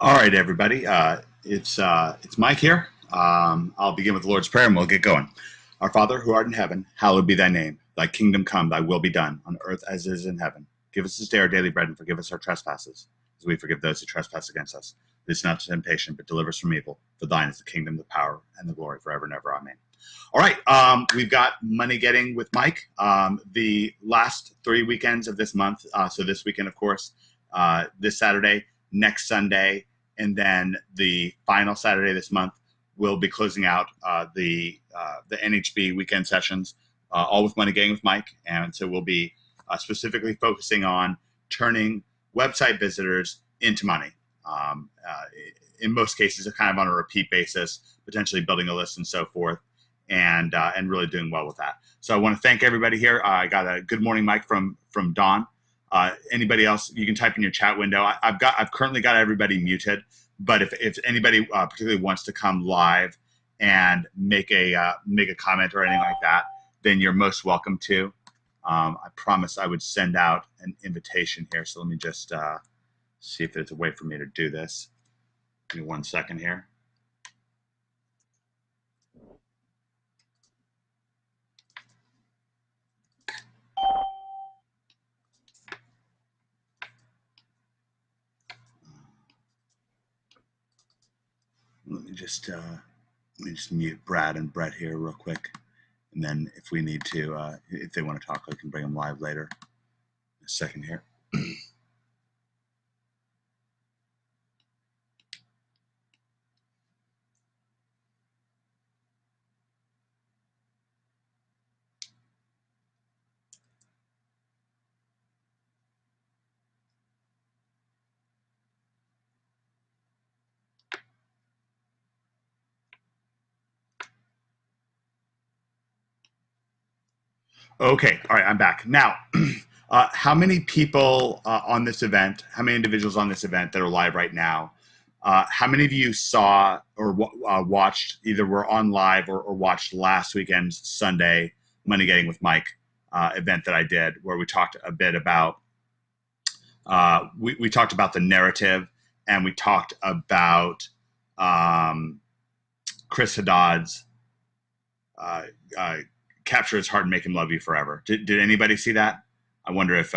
All right, everybody. It's Mike here. I'll begin with the Lord's Prayer and we'll get going. Our Father, who art in heaven, hallowed be thy name. Thy kingdom come, thy will be done, on earth as it is in heaven. Give us this day our daily bread and forgive us our trespasses, as we forgive those who trespass against us. Lead us not to temptation, but deliver us from evil. For thine is the kingdom, the power, and the glory forever and ever. Amen. All right, we've got Money Getting with Mike. The last 3 weekends of this month, so this weekend, of course, this Saturday, next Sunday, and then the final Saturday this month, we'll be closing out the NHB weekend sessions, all with Money Getting with Mike. And so we'll be specifically focusing on turning website visitors into money. In most cases, kind of on a repeat basis, potentially building a list and so forth, and really doing well with that. So I want to thank everybody here. I got a good morning, Mike, from Don. Anybody else, you can type in your chat window. I've currently got everybody muted, but if anybody particularly wants to come live and make a comment or anything like that, then you're most welcome to. I promised I would send out an invitation here, so let me just see if there's a way for me to do this. Give me 1 second here. Let me just mute Brad and Brett here real quick, and then if we need to, if they want to talk, I can bring them live later. A second here. Okay, all right, I'm back. Now, how many people on this event, how many individuals on this event that are live right now, how many of you saw or watched, either were on live or watched last weekend's Sunday Money Getting with Mike event that I did, where we talked a bit about, we talked about the narrative, and we talked about Chris Haddad's capture his heart and make him love you forever. Did anybody see that? I wonder if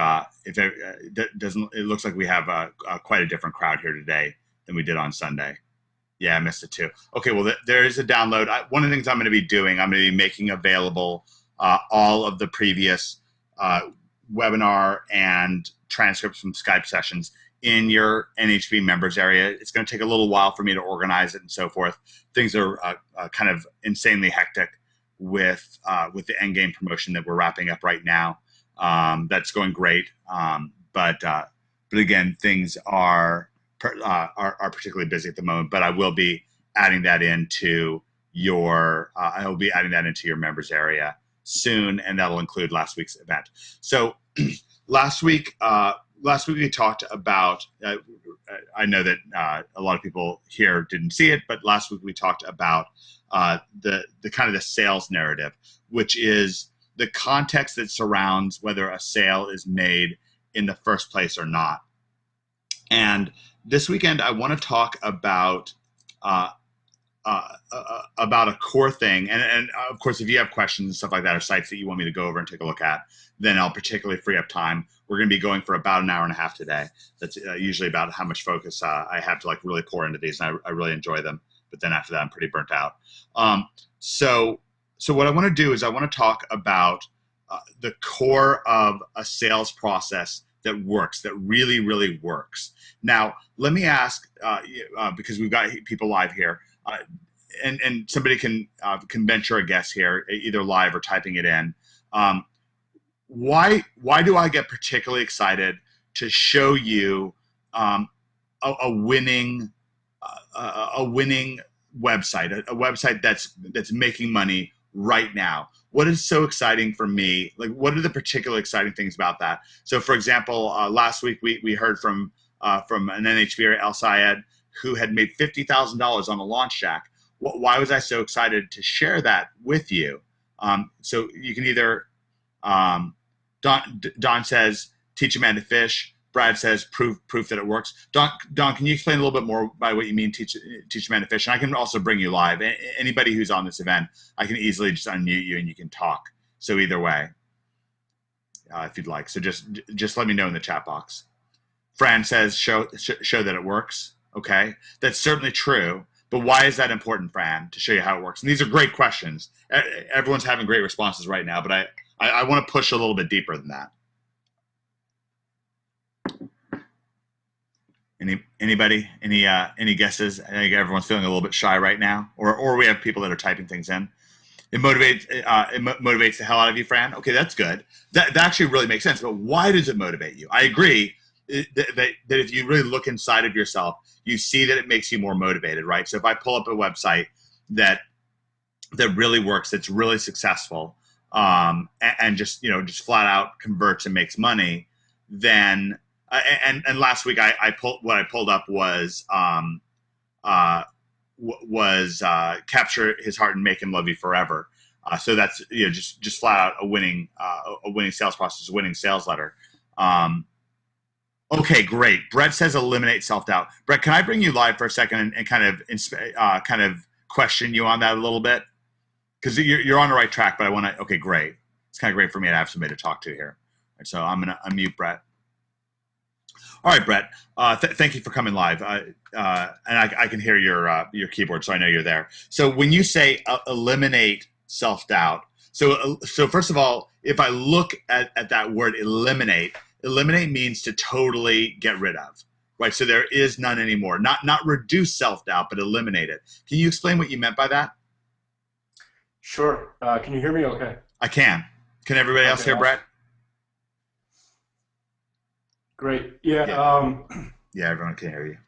it doesn't. It looks like we have quite a different crowd here today than we did on Sunday. Yeah, I missed it too. Okay, well, there is a download. One of the things I'm going to be doing, I'm going to be making available all of the previous webinar and transcripts from Skype sessions in your NHB members area. It's going to take a little while for me to organize it and so forth. Things are kind of insanely hectic with the Endgame promotion that we're wrapping up right now. That's going great, but again, things are particularly busy at the moment. But I will be adding that into your members area soon, and that'll include last week's event. So last week we talked about. I know that a lot of people here didn't see it, but last week we talked about the kind of the sales narrative, which is the context that surrounds whether a sale is made in the first place or not. And this weekend, I want to talk about a core thing. And of course, if you have questions and stuff like that, or sites that you want me to go over and take a look at, then I'll particularly free up time. We're going to be going for about an hour and a half today. That's usually about how much focus I have to really pour into these, and I really enjoy them. But then after that, I'm pretty burnt out. So what I want to do is I want to talk about the core of a sales process that works, that really, really works. Now, let me ask, because we've got people live here, and somebody can venture a guess here, either live or typing it in. Why do I get particularly excited to show you a winning website, a website that's making money right now? What is so exciting for me? What are the particular exciting things about that? So, for example, last week we heard from an NHBer, El Sayed, who had made $50,000 on a launch jack. Why was I so excited to share that with you? So you can either Don says teach a man to fish. Brad says proof that it works. Don, can you explain a little bit more by what you mean teach a man to fish? And I can also bring you live. Anybody who's on this event, I can easily just unmute you and you can talk. So either way, if you'd like. So just let me know in the chat box. Fran says show that it works. Okay, that's certainly true. But why is that important, Fran, to show you how it works? And these are great questions. Everyone's having great responses right now, but I want to push a little bit deeper than that. Anybody? Any guesses? I think everyone's feeling a little bit shy right now, or we have people that are typing things in. It motivates the hell out of you, Fran. Okay, that's good. That actually really makes sense. But why does it motivate you? I agree that if you really look inside of yourself, you see that it makes you more motivated, right? So if I pull up a website that really works, that's really successful, and just flat out converts and makes money, then and last week I pulled up was capture his heart and make him love you forever. So that's just flat out a winning sales process, a winning sales letter. Okay, great. Brett says eliminate self-doubt. Brett, can I bring you live for a second and kind of question you on that a little bit? Because you're on the right track, but I want to. Okay, great. It's kind of great for me to have somebody to talk to here. Right, so I'm gonna unmute Brett. All right, Brett. Thank you for coming live. And I can hear your keyboard, so I know you're there. So when you say eliminate self-doubt, so first of all, if I look at that word eliminate means to totally get rid of, right? So there is none anymore. Not reduce self-doubt, but eliminate it. Can you explain what you meant by that? Sure. Can you hear me okay? I can. Can everybody else hear Brett? Great. Yeah. Yeah, everyone can hear you.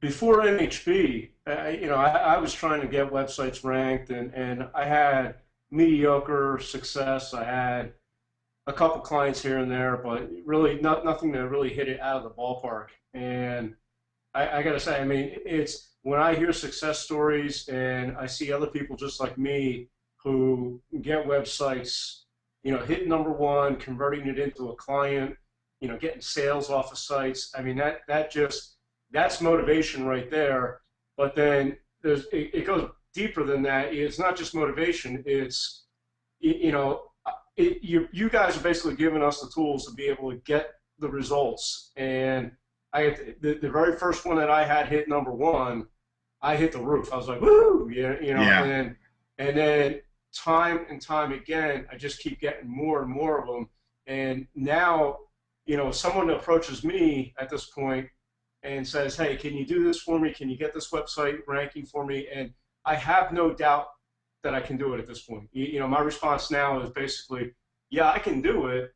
Before NHB, I was trying to get websites ranked, and I had mediocre success. I had a couple clients here and there, but really nothing to really hit it out of the ballpark. And I got to say, I mean, it's when I hear success stories and I see other people just like me who get websites, hit number one, converting it into a client, getting sales off of sites. I mean, that's motivation right there. But then it goes deeper than that. It's not just motivation. It's, you guys are basically giving us the tools to be able to get the results. And the very first one that I had hit number one, I hit the roof. I was like, woo, yeah. And then time and time again, I just keep getting more and more of them. And now, someone approaches me at this point and says, hey, can you do this for me? Can you get this website ranking for me? And I have no doubt that I can do it at this point. My response now is basically, yeah, I can do it.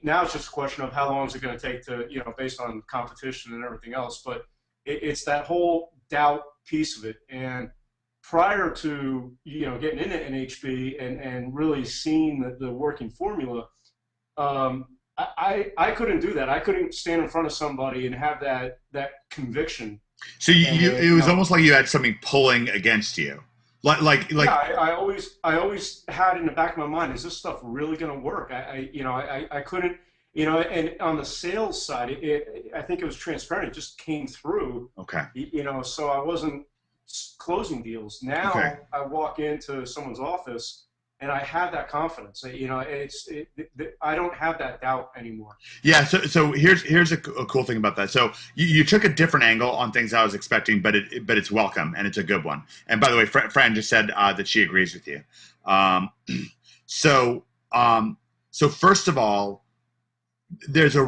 Now it's just a question of how long is it going to take to, based on competition and everything else. But it's that whole doubt piece of it. And prior to, getting into NHB and really seeing the working formula, I couldn't do that. I couldn't stand in front of somebody and have that conviction. So it was almost like you had something pulling against you. Like yeah, I always had in the back of my mind, is this stuff really going to work? I couldn't, and on the sales side, I think it was transparent. It just came through. Okay. So I wasn't closing deals. Now okay. I walk into someone's office and I have that confidence. I don't have that doubt anymore. Yeah. So here's a cool thing about that. So you took a different angle on things I was expecting, but it's welcome and it's a good one. And by the way, Fran just said that she agrees with you. So first of all, there's a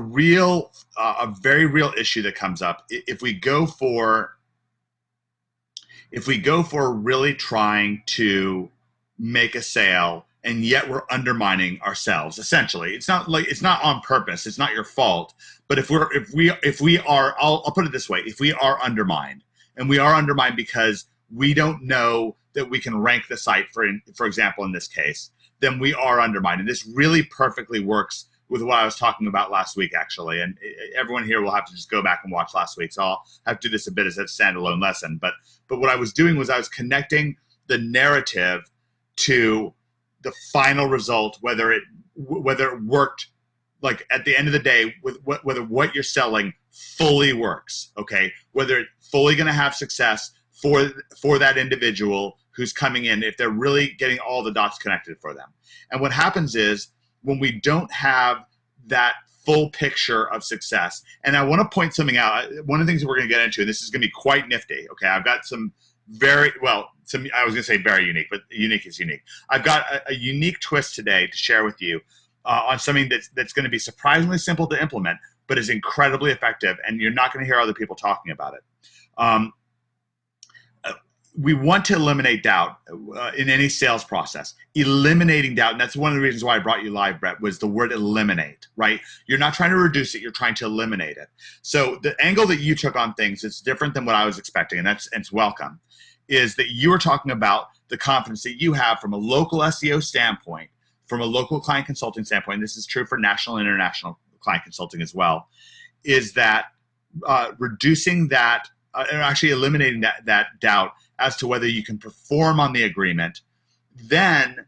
very real issue that comes up if we go for really trying to make a sale and yet we're undermining ourselves. Essentially, it's not on purpose. It's not your fault. But if we are, I'll put it this way: if we are undermined, and we are undermined because we don't know that we can rank the site, for example, in this case, then we are undermined. And this really perfectly works with what I was talking about last week, actually. And everyone here will have to just go back and watch last week. So I'll have to do this a bit as a standalone lesson. But what I was doing was I was connecting the narrative to the final result, whether it worked like at the end of the day, with whether what you're selling fully works, okay, whether it's fully going to have success for that individual who's coming in, if they're really getting all the dots connected for them. And what happens is when we don't have that full picture of success, and I want to point something out. One of the things that we're going to get into, and this is going to be quite nifty. Okay, I've got some very well. I was going to say very unique, but unique is unique. I've got a unique twist today to share with you on something that's going to be surprisingly simple to implement, but is incredibly effective, and you're not going to hear other people talking about it. We want to eliminate doubt in any sales process. Eliminating doubt, and that's one of the reasons why I brought you live, Brett, was the word eliminate, right? You're not trying to reduce it, you're trying to eliminate it. So the angle that you took on things is different than what I was expecting, and it's welcome, is that you were talking about the confidence that you have from a local SEO standpoint, from a local client consulting standpoint, this is true for national and international client consulting as well, is that reducing that, and actually eliminating that doubt as to whether you can perform on the agreement. Then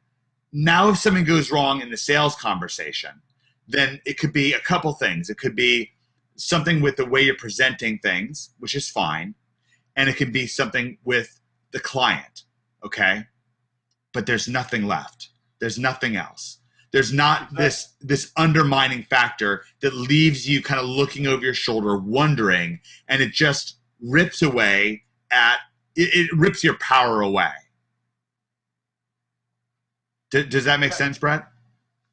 now if something goes wrong in the sales conversation, then it could be a couple things. It could be something with the way you're presenting things, which is fine. And it could be something with the client, okay? But there's nothing left. There's nothing else. There's not this undermining factor that leaves you kind of looking over your shoulder, wondering, and it just rips away it rips your power away. Does that make sense, Brett?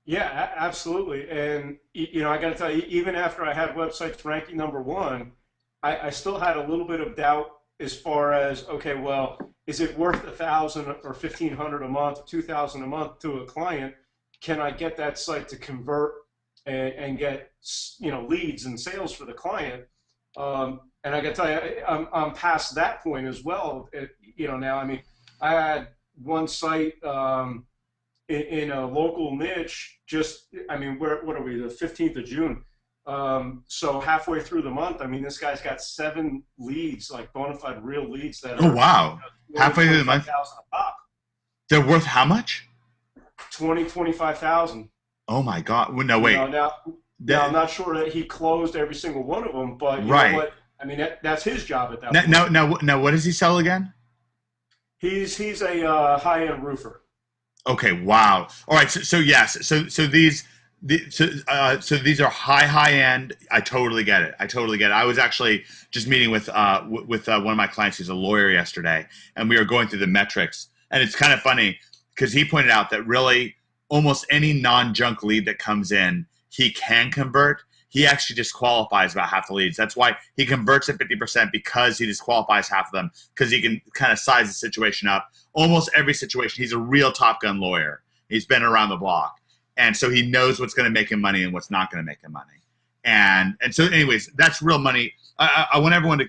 Yeah, absolutely. And I got to tell you, even after I had websites ranking #1, I still had a little bit of doubt as far as, okay, well, is it worth $1,000 or $1,500 a month, or $2,000 a month to a client? Can I get that site to convert and get leads and sales for the client? And I got to tell you, I'm past that point as well. Now, I mean, I had one site in a local niche. What are we? The 15th of June. So halfway through the month, I mean, this guy's got 7 leads, like bona fide real leads that are, wow. Halfway through the month. They're worth how much? 25,000. Oh my God. Well, no, wait. Now I'm not sure that he closed every single one of them, but you know what? I mean, that's his job at that point. Now, what does he sell again? He's a high-end roofer. Okay. Wow. All right. So yes. So these are high end. I totally get it. I was actually just meeting with one of my clients who's a lawyer yesterday, and we were going through the metrics, and it's kind of funny because he pointed out that really almost any non-junk lead that comes in, he can convert. He actually disqualifies about half the leads. That's why he converts at 50%, because he disqualifies half of them, because he can kind of size the situation up. Almost every situation, he's a real Top Gun lawyer. He's been around the block. And so he knows what's going to make him money and what's not going to make him money. And so anyways, that's real money. I want everyone to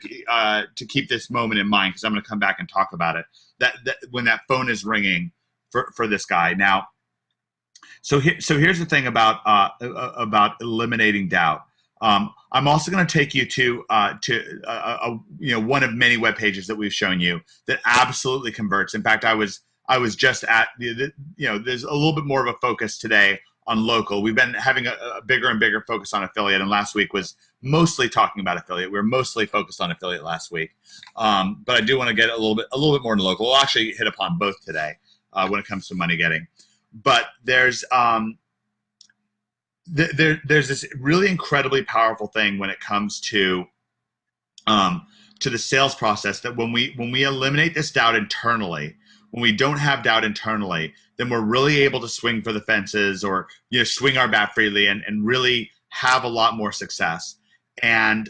keep this moment in mind, because I'm going to come back and talk about it, that when that phone is ringing for this guy. Now, so here's the thing about eliminating doubt. I'm also going to take you to one of many web pages that we've shown you that absolutely converts. In fact, I was just at there's a little bit more of a focus today on local. We've been having a bigger and bigger focus on affiliate, and last week was mostly talking about affiliate. We were mostly focused on affiliate last week, but I do want to get a little bit more into local. We'll actually hit upon both today when it comes to money getting. But there's this really incredibly powerful thing when it comes to the sales process, that when we eliminate this doubt internally, when we don't have doubt internally, then we're really able to swing for the fences, or swing our bat freely and really have a lot more success. And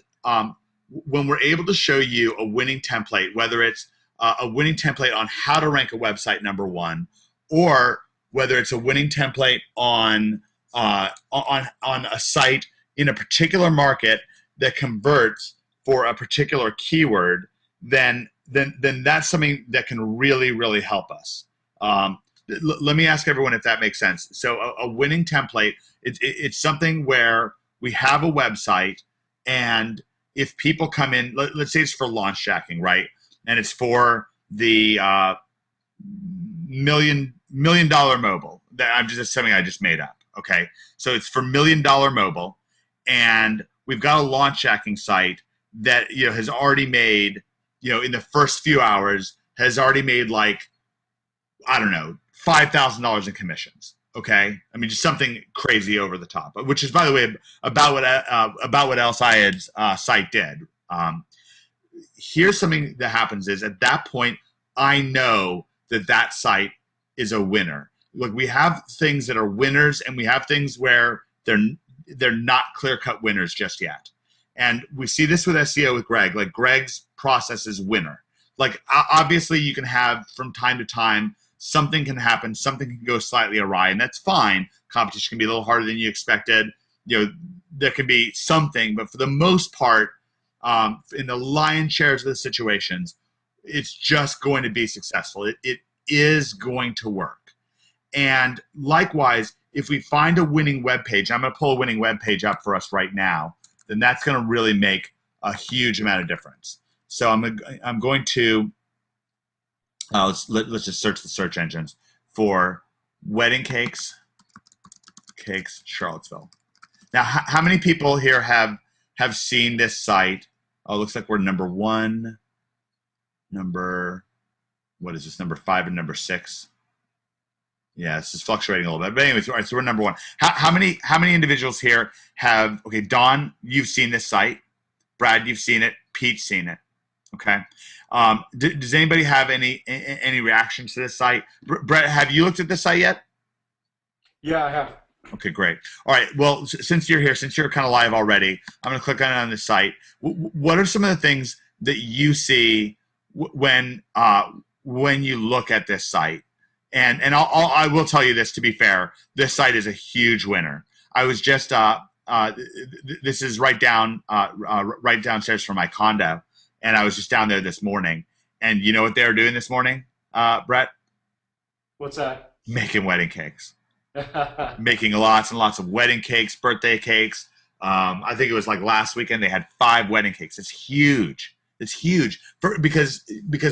when we're able to show you a winning template, whether it's a winning template on how to rank a website #1, or whether it's a winning template on a site in a particular market that converts for a particular keyword, then that's something that can really, really help us. Let me ask everyone if that makes sense. So a winning template, it's something where we have a website, and if people come in, let's say it's for launch jacking, right? And it's for the $1 million mobile. I'm just something I just made up. Okay, so it's for $1 million mobile, and we've got a launch tracking site that has already made in the first few hours has already made like I don't know $5,000 in commissions. Okay, I mean just something crazy over the top, which is by the way about what El Sayed's site did. Here's something that happens is at that point I know that site is a winner. Look, we have things that are winners, and we have things where they're not clear-cut winners just yet. And we see this with SEO with Greg. Like Greg's process is winner. Like obviously you can have from time to time something can happen, something can go slightly awry, and that's fine. Competition can be a little harder than you expected. There can be something, but for the most part, in the lion's shares of the situations, it's just going to be successful. It is going to work. And likewise, if we find a winning web page, I'm going to pull a winning web page up for us right now, then that's going to really make a huge amount of difference. So I'm going to let's just search the search engines for wedding cakes Charlottesville. Now, how many people here have seen this site? Oh, it looks like we're number 1, what is this, number 5 and number 6. Yeah, this is fluctuating a little bit. But anyways, all right, so we're number 1. How many individuals here have, okay, Dawn, you've seen this site. Brad, you've seen it. Pete's seen it. Okay. Does anybody have any reactions to this site? Brett, have you looked at this site yet? Yeah, I have. Okay, great. All right. Well, since you're here, since you're kind of live already, I'm going to click on this site. What are some of the things that you see when you look at this site? And I will tell you this, to be fair, this site is a huge winner. I was just this is right downstairs from my condo, and I was just down there this morning. And you know what they were doing this morning, Brett? What's that? Making wedding cakes. Making lots and lots of wedding cakes, birthday cakes. I think it was like last weekend they had 5 wedding cakes. It's huge. It's huge because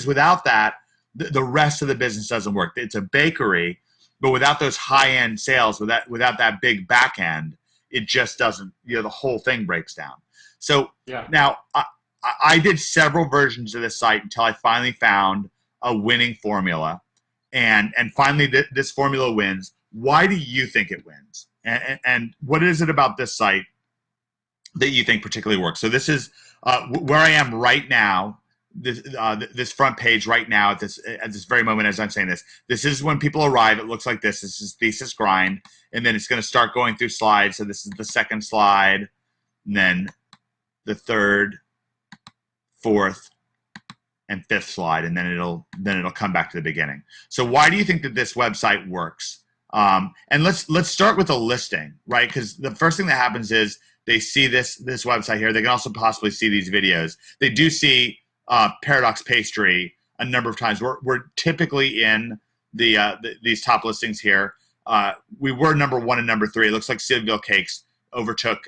without that, the rest of the business doesn't work. It's a bakery, but without those high-end sales, without that big back end, it just doesn't. The whole thing breaks down. So yeah. Now I did several versions of this site until I finally found a winning formula, and finally this formula wins. Why do you think it wins? And what is it about this site that you think particularly works? So this is where I am right now. This front page right now at this very moment as I'm saying this. This is when people arrive. It looks like this. This is thesis grind, and then it's going to start going through slides. So this is the second slide, and then the third, fourth, and fifth slide, and then it'll come back to the beginning. So why do you think that this website works? And let's start with a listing, right? Because the first thing that happens is they see this website here. They can also possibly see these videos. They do see Paradox Pastry a number of times. We're typically in these top listings here. We were number 1 and number 3. It looks like Cedarville Cakes overtook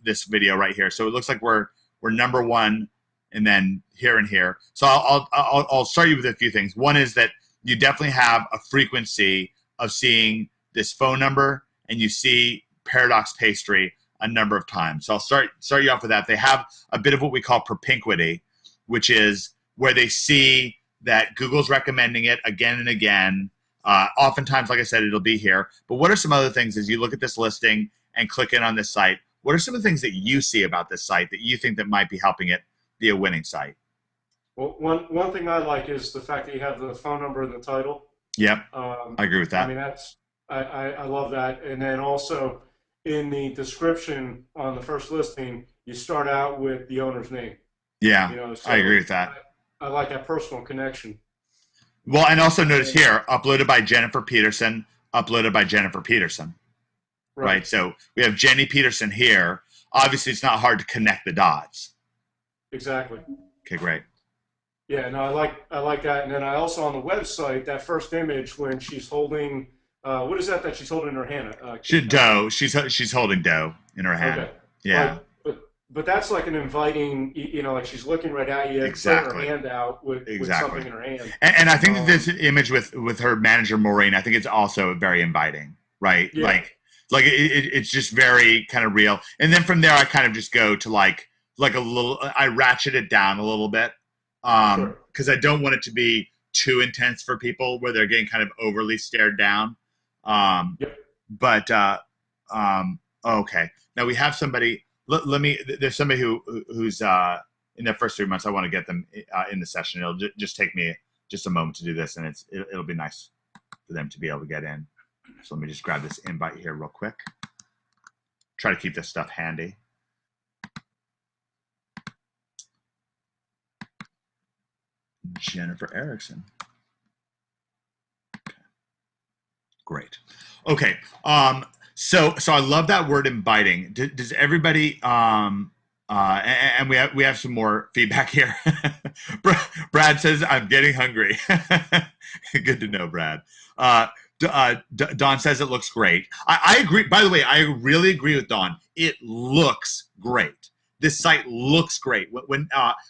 this video right here. So it looks like we're number 1, and then here and here. So I'll start you with a few things. One is that you definitely have a frequency of seeing this phone number, and you see Paradox Pastry a number of times. So I'll start you off with that. They have a bit of what we call propinquity, which is where they see that Google's recommending it again and again. Oftentimes, like I said, it'll be here. But what are some other things as you look at this listing and click in on this site? What are some of the things that you see about this site that you think that might be helping it be a winning site? Well, one thing I like is the fact that you have the phone number in the title. Yep, I agree with that. I mean, I love that. And then also in the description on the first listing, you start out with the owner's name. Yeah, so I agree with that. I like that personal connection. Well, and also notice here, uploaded by Jennifer Peterson, uploaded by Jennifer Peterson. Right? So we have Jenny Peterson here. Obviously, it's not hard to connect the dots. Exactly. Okay, great. Yeah, no, I like that. And then I also on the website, that first image when she's holding, what is that she's holding in her hand? Dough. She's holding dough in her hand. Okay. Yeah. But that's like an inviting, like she's looking right at you, exactly. Putting her hand out with something in her hand. And I think that this image with her manager Maureen, I think it's also very inviting, right? Yeah. Like Like it's just very kind of real. And then from there, I kind of just go to like a little. I ratchet it down a little bit Sure. because I don't want it to be too intense for people where they're getting kind of overly stared down. Um, Yep. but okay, now we have somebody. Let me. There's somebody who's in their first 3 months. I want to get them in the session. It'll just take me just a moment to do this, and it'll be nice for them to be able to get in. So let me just grab this invite here real quick. Try to keep this stuff handy. Jennifer Erickson. Okay. Great. Okay. So I love that word inviting. Does everybody and we have some more feedback here. Brad says I'm getting hungry. Good to know, Brad. Don says it looks great. I agree. By the way, I really agree with Don. It looks great. This site looks great.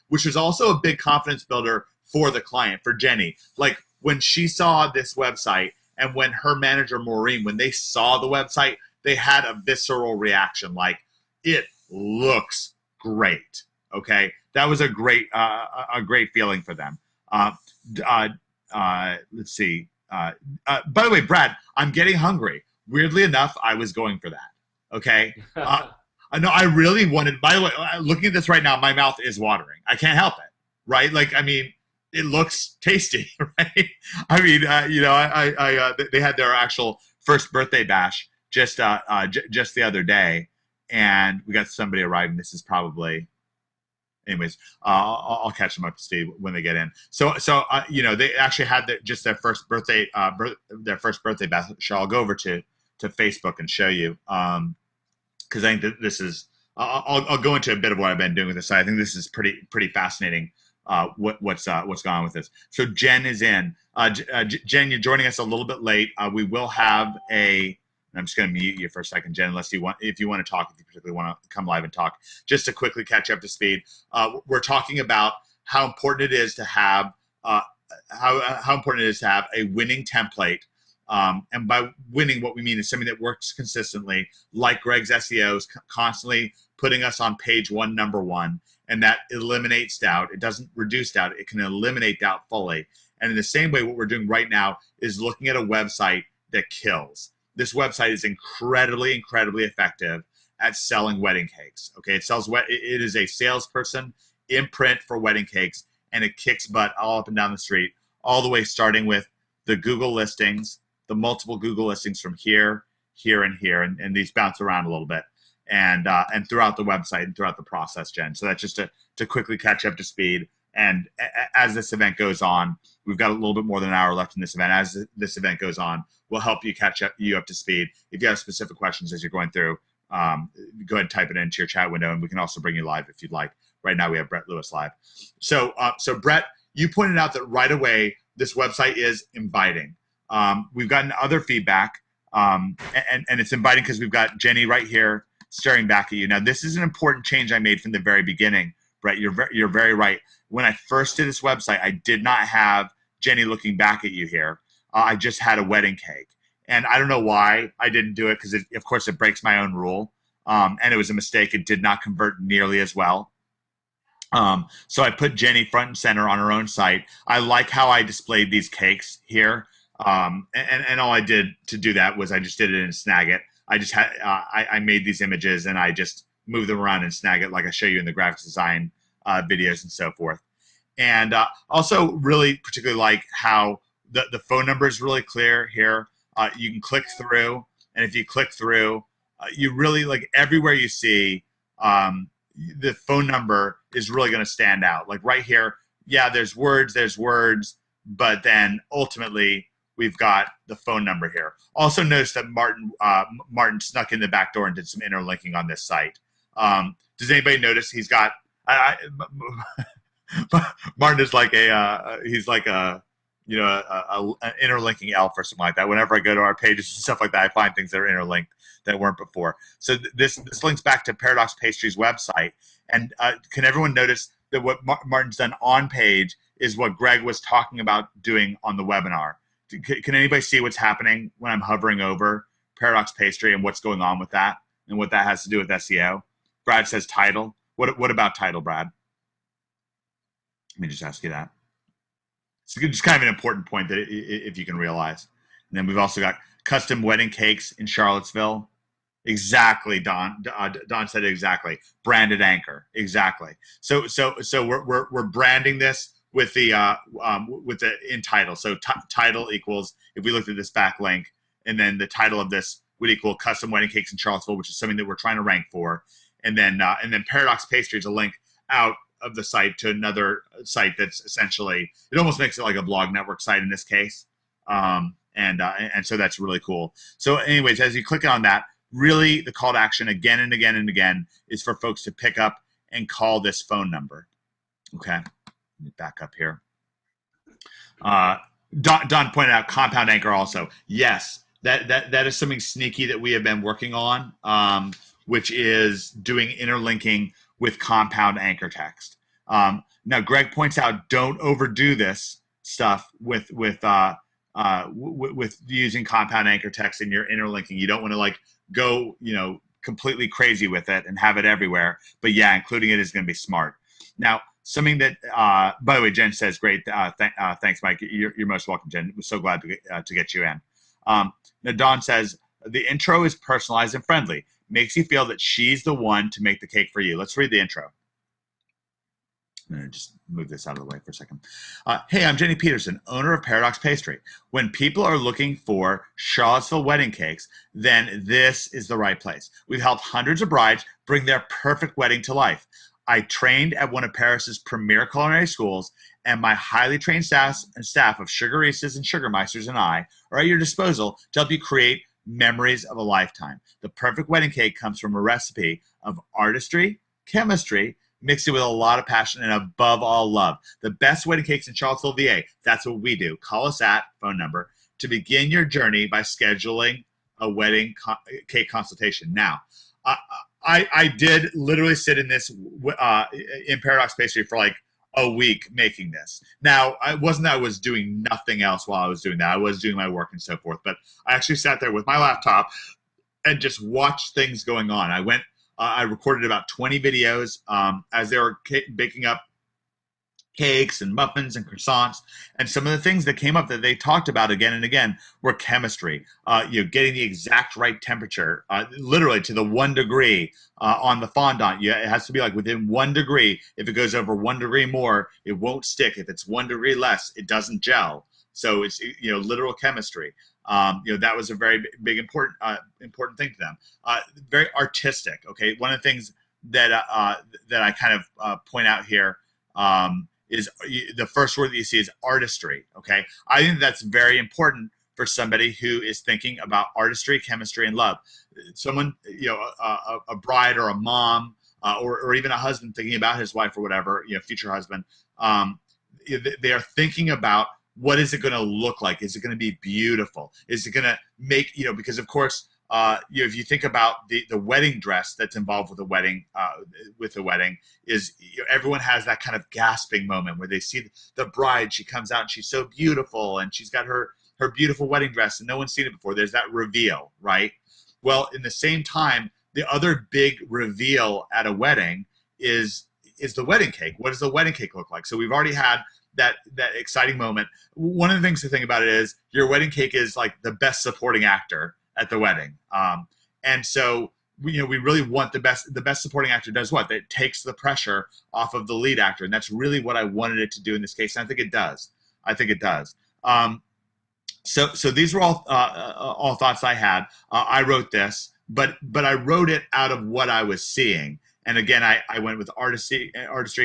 Which was also a big confidence builder for the client, for Jenny. Like when she saw this website, and when her manager Maureen, when they saw the website, they had a visceral reaction, like it looks great. Okay, that was a great feeling for them. Let's see. By the way, Brad, I'm getting hungry. Weirdly enough, I was going for that. Okay. I know I really wanted. By the way, looking at this right now, my mouth is watering. I can't help it. Right? Like, I mean, it looks tasty, right? I mean, they had their actual first birthday bash just the other day, and we got somebody arriving. This is probably, anyways. I'll catch them up to speed when they get in. So they actually had their first birthday bash. I'll go over to Facebook and show you. Because I think that this is. I'll go into a bit of what I've been doing with this. I think this is pretty fascinating. What's going on with this? So Jen is in. Jen, you're joining us a little bit late. We will have a. I'm just going to mute you for a second, Jen, unless if you want to talk, if you particularly want to come live and talk. Just to quickly catch you up to speed, we're talking about how important it is to have how important it is to have a winning template. And by winning, what we mean is something that works consistently, like Greg's SEO is constantly putting us on page one, number one, and that eliminates doubt. It doesn't reduce doubt. It can eliminate doubt fully. And in the same way, what we're doing right now is looking at a website that kills. This website is incredibly, incredibly effective at selling wedding cakes. Okay, it is a salesperson in print for wedding cakes, and it kicks butt all up and down the street, all the way starting with the Google listings, the multiple Google listings from here, here, and here, and these bounce around a little bit, and throughout the website and throughout the process, Jen. So that's just to quickly catch up to speed. And as this event goes on, we've got a little bit more than an hour left in this event. As this event goes on, we'll help you catch you up to speed. If you have specific questions as you're going through, go ahead and type it into your chat window, and we can also bring you live if you'd like. Right now, we have Brett Lewis live. So Brett, you pointed out that right away this website is inviting. We've gotten other feedback, and it's inviting because we've got Jenny right here staring back at you. Now, this is an important change I made from the very beginning, Brett. You're very right. When I first did this website, I did not have Jenny looking back at you here. I just had a wedding cake. And I don't know why I didn't do it because, of course, it breaks my own rule. And it was a mistake. It did not convert nearly as well. So I put Jenny front and center on her own site. I like how I displayed these cakes here. And all I did to do that was I just did it in Snagit. I just had I made these images and I just moved them around in Snagit like I show you in the graphics design videos and so forth. And also really particularly like how the phone number is really clear here. You can click through, and if you click through, you really like everywhere you see the phone number is really going to stand out. Like right here, yeah, there's words, but then ultimately we've got the phone number here. Also notice that Martin snuck in the back door and did some interlinking on this site. Does anybody notice he's got Martin is like he's like an interlinking elf or something like that. Whenever I go to our pages and stuff like that, I find things that are interlinked that weren't before. So this links back to Paradox Pastry's website. And can everyone notice that what Martin's done on page is what Greg was talking about doing on the webinar? Can anybody see what's happening when I'm hovering over Paradox Pastry and what's going on with that and what that has to do with SEO? Brad says title. What about title, Brad? Let me just ask you that. It's just kind of an important point that if you can realize. And then we've also got custom wedding cakes in Charlottesville. Exactly, Don. Don said it exactly. Branded anchor. Exactly. So we're branding this with the in title. So title equals, if we looked at this backlink, and then the title of this would equal custom wedding cakes in Charlottesville, which is something that we're trying to rank for, and then Paradox Pastry is a link out of the site to another site that's essentially, it almost makes it like a blog network site in this case, and so that's really cool. So anyways, as you click on that, really the call to action again and again and again is for folks to pick up and call this phone number. Okay, let me back up here. Don pointed out compound anchor also. Yes, that is something sneaky that we have been working on, which is doing interlinking with compound anchor text. Now, Greg points out, don't overdo this stuff with using compound anchor text in your interlinking. You don't want to like go, completely crazy with it and have it everywhere. But yeah, including it is going to be smart. Now, something that, by the way, Jen says, great. Thanks, Mike. You're most welcome, Jen. We're so glad to get you in. Now, Dawn says, the intro is personalized and friendly. Makes you feel that she's the one to make the cake for you. Let's read the intro. I'm going to just move this out of the way for a second. Hey, I'm Jenny Peterson, owner of Paradox Pastry. When people are looking for Charlottesville wedding cakes, then this is the right place. We've helped hundreds of brides bring their perfect wedding to life. I trained at one of Paris's premier culinary schools, and my highly trained staff of sugaristas and sugarmeisters and I are at your disposal to help you create memories of a lifetime. The perfect wedding cake comes from a recipe of artistry, chemistry, mixed it with a lot of passion and above all love. The best wedding cakes in Charlottesville, VA. That's what we do. Call us at phone number to begin your journey by scheduling a wedding cake consultation. Now, I did literally sit in this in Paradox Pastry for like a week making this. Now, it wasn't that I was doing nothing else while I was doing that. I was doing my work and so forth, but I actually sat there with my laptop and just watched things going on. I recorded about 20 videos as they were baking up cakes and muffins and croissants. And some of the things that came up that they talked about again and again were chemistry, getting the exact right temperature, literally to the 1 degree on the fondant. It has to be like within 1 degree. If it goes over 1 degree more, it won't stick. If it's 1 degree less, it doesn't gel. So it's, literal chemistry. That was a very big, important thing to them. Very artistic. Okay. One of the things that I kind of point out here, is the first word that you see is artistry. Okay, I think that's very important for somebody who is thinking about artistry, chemistry, and love. Someone, a bride or a mom, or even a husband thinking about his wife or whatever, future husband. They are thinking about, what is it going to look like? Is it going to be beautiful? Is it going to make, because of course, if you think about the wedding dress that's involved with the wedding, is everyone has that kind of gasping moment where they see the bride. She comes out and she's so beautiful, and she's got her beautiful wedding dress, and no one's seen it before. There's that reveal, right? Well, in the same time, the other big reveal at a wedding is the wedding cake. What does the wedding cake look like? So we've already had that exciting moment. One of the things to think about is your wedding cake is like the best supporting actor at the wedding. And so we really want the best supporting actor does what? That takes the pressure off of the lead actor. And that's really what I wanted it to do in this case. And I think it does. So these were all thoughts I had. I wrote this, but I wrote it out of what I was seeing. And again, I went with artistry,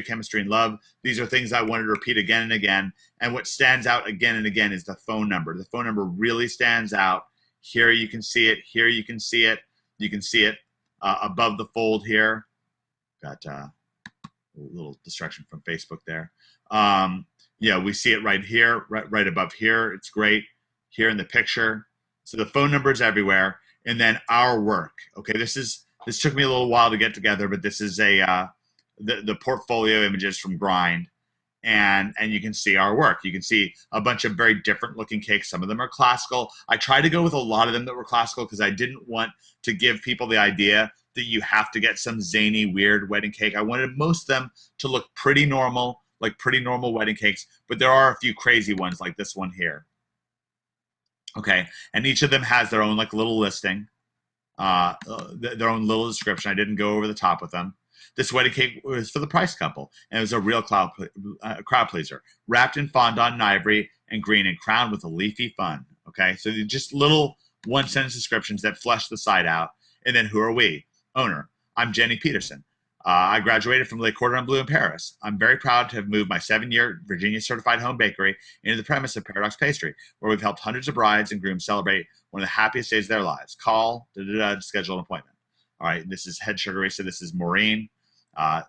chemistry, and love. These are things I wanted to repeat again and again. And what stands out again and again is the phone number. The phone number really stands out. Here you can see it. Here you can see it. You can see it above the fold here. Got a little distraction from Facebook there. We see it right here, right above here. It's great here in the picture. So the phone number is everywhere. And then our work. Okay, this took me a little while to get together, but this is the portfolio images from Grind. and you can see our work. You can see a bunch of very different looking cakes. Some of them are classical. I tried to go with a lot of them that were classical because I didn't want to give people the idea that you have to get some zany, weird wedding cake. I wanted most of them to look pretty normal, like pretty normal wedding cakes, but there are a few crazy ones like this one here. Okay, and each of them has their own like little listing, their own little description. I didn't go over the top with them. This wedding cake was for the Price couple, and it was a real crowd pleaser, wrapped in fondant and ivory and green and crowned with a leafy fun. Okay, so just little one-sentence descriptions that flesh the site out. And then who are we? Owner, I'm Jenny Peterson. I graduated from Le Cordon Bleu in Paris. I'm very proud to have moved my 7-year Virginia certified home bakery into the premise of Paradox Pastry, where we've helped hundreds of brides and grooms celebrate one of the happiest days of their lives. Call, to schedule an appointment. All right, this is head sugarista. This is Maureen. I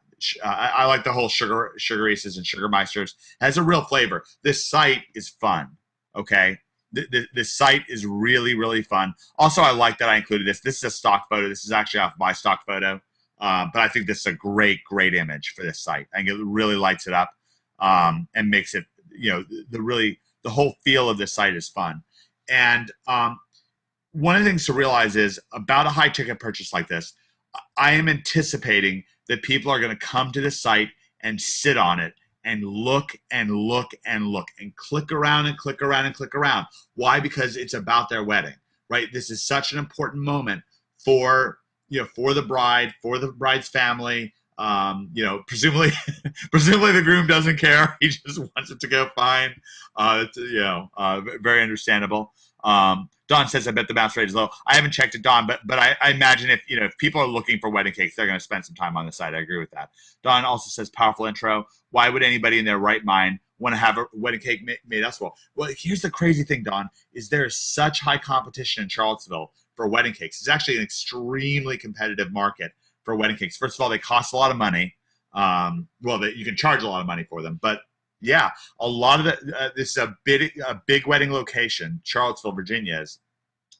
like the whole sugaristas and sugarmeisters. It has a real flavor. This site is fun. Okay, this site is really, really fun. Also, I like that I included this. This is a stock photo. This is actually off my stock photo. But I think this is a great image for this site. I think it really lights it up and makes it, the whole feel of this site is fun. And one of the things to realize is about a high ticket purchase like this, I am anticipating that people are going to come to the site and sit on it and look and look and look and click around and click around and click around. Why? Because it's about their wedding, right? This is such an important moment for for the bride, for the bride's family. Presumably the groom doesn't care. He just wants it to go fine. Very understandable. Don says, I bet the bounce rate is low. I haven't checked it, Don, but I imagine if people are looking for wedding cakes, they're going to spend some time on the site. I agree with that. Don also says, powerful intro. Why would anybody in their right mind want to have a wedding cake made us well? Well, here's the crazy thing, Don, is there's such high competition in Charlottesville for wedding cakes. It's actually an extremely competitive market for wedding cakes. First of all, they cost a lot of money. You can charge a lot of money for them, but yeah, a lot of this is a big wedding location. Charlottesville, Virginia is.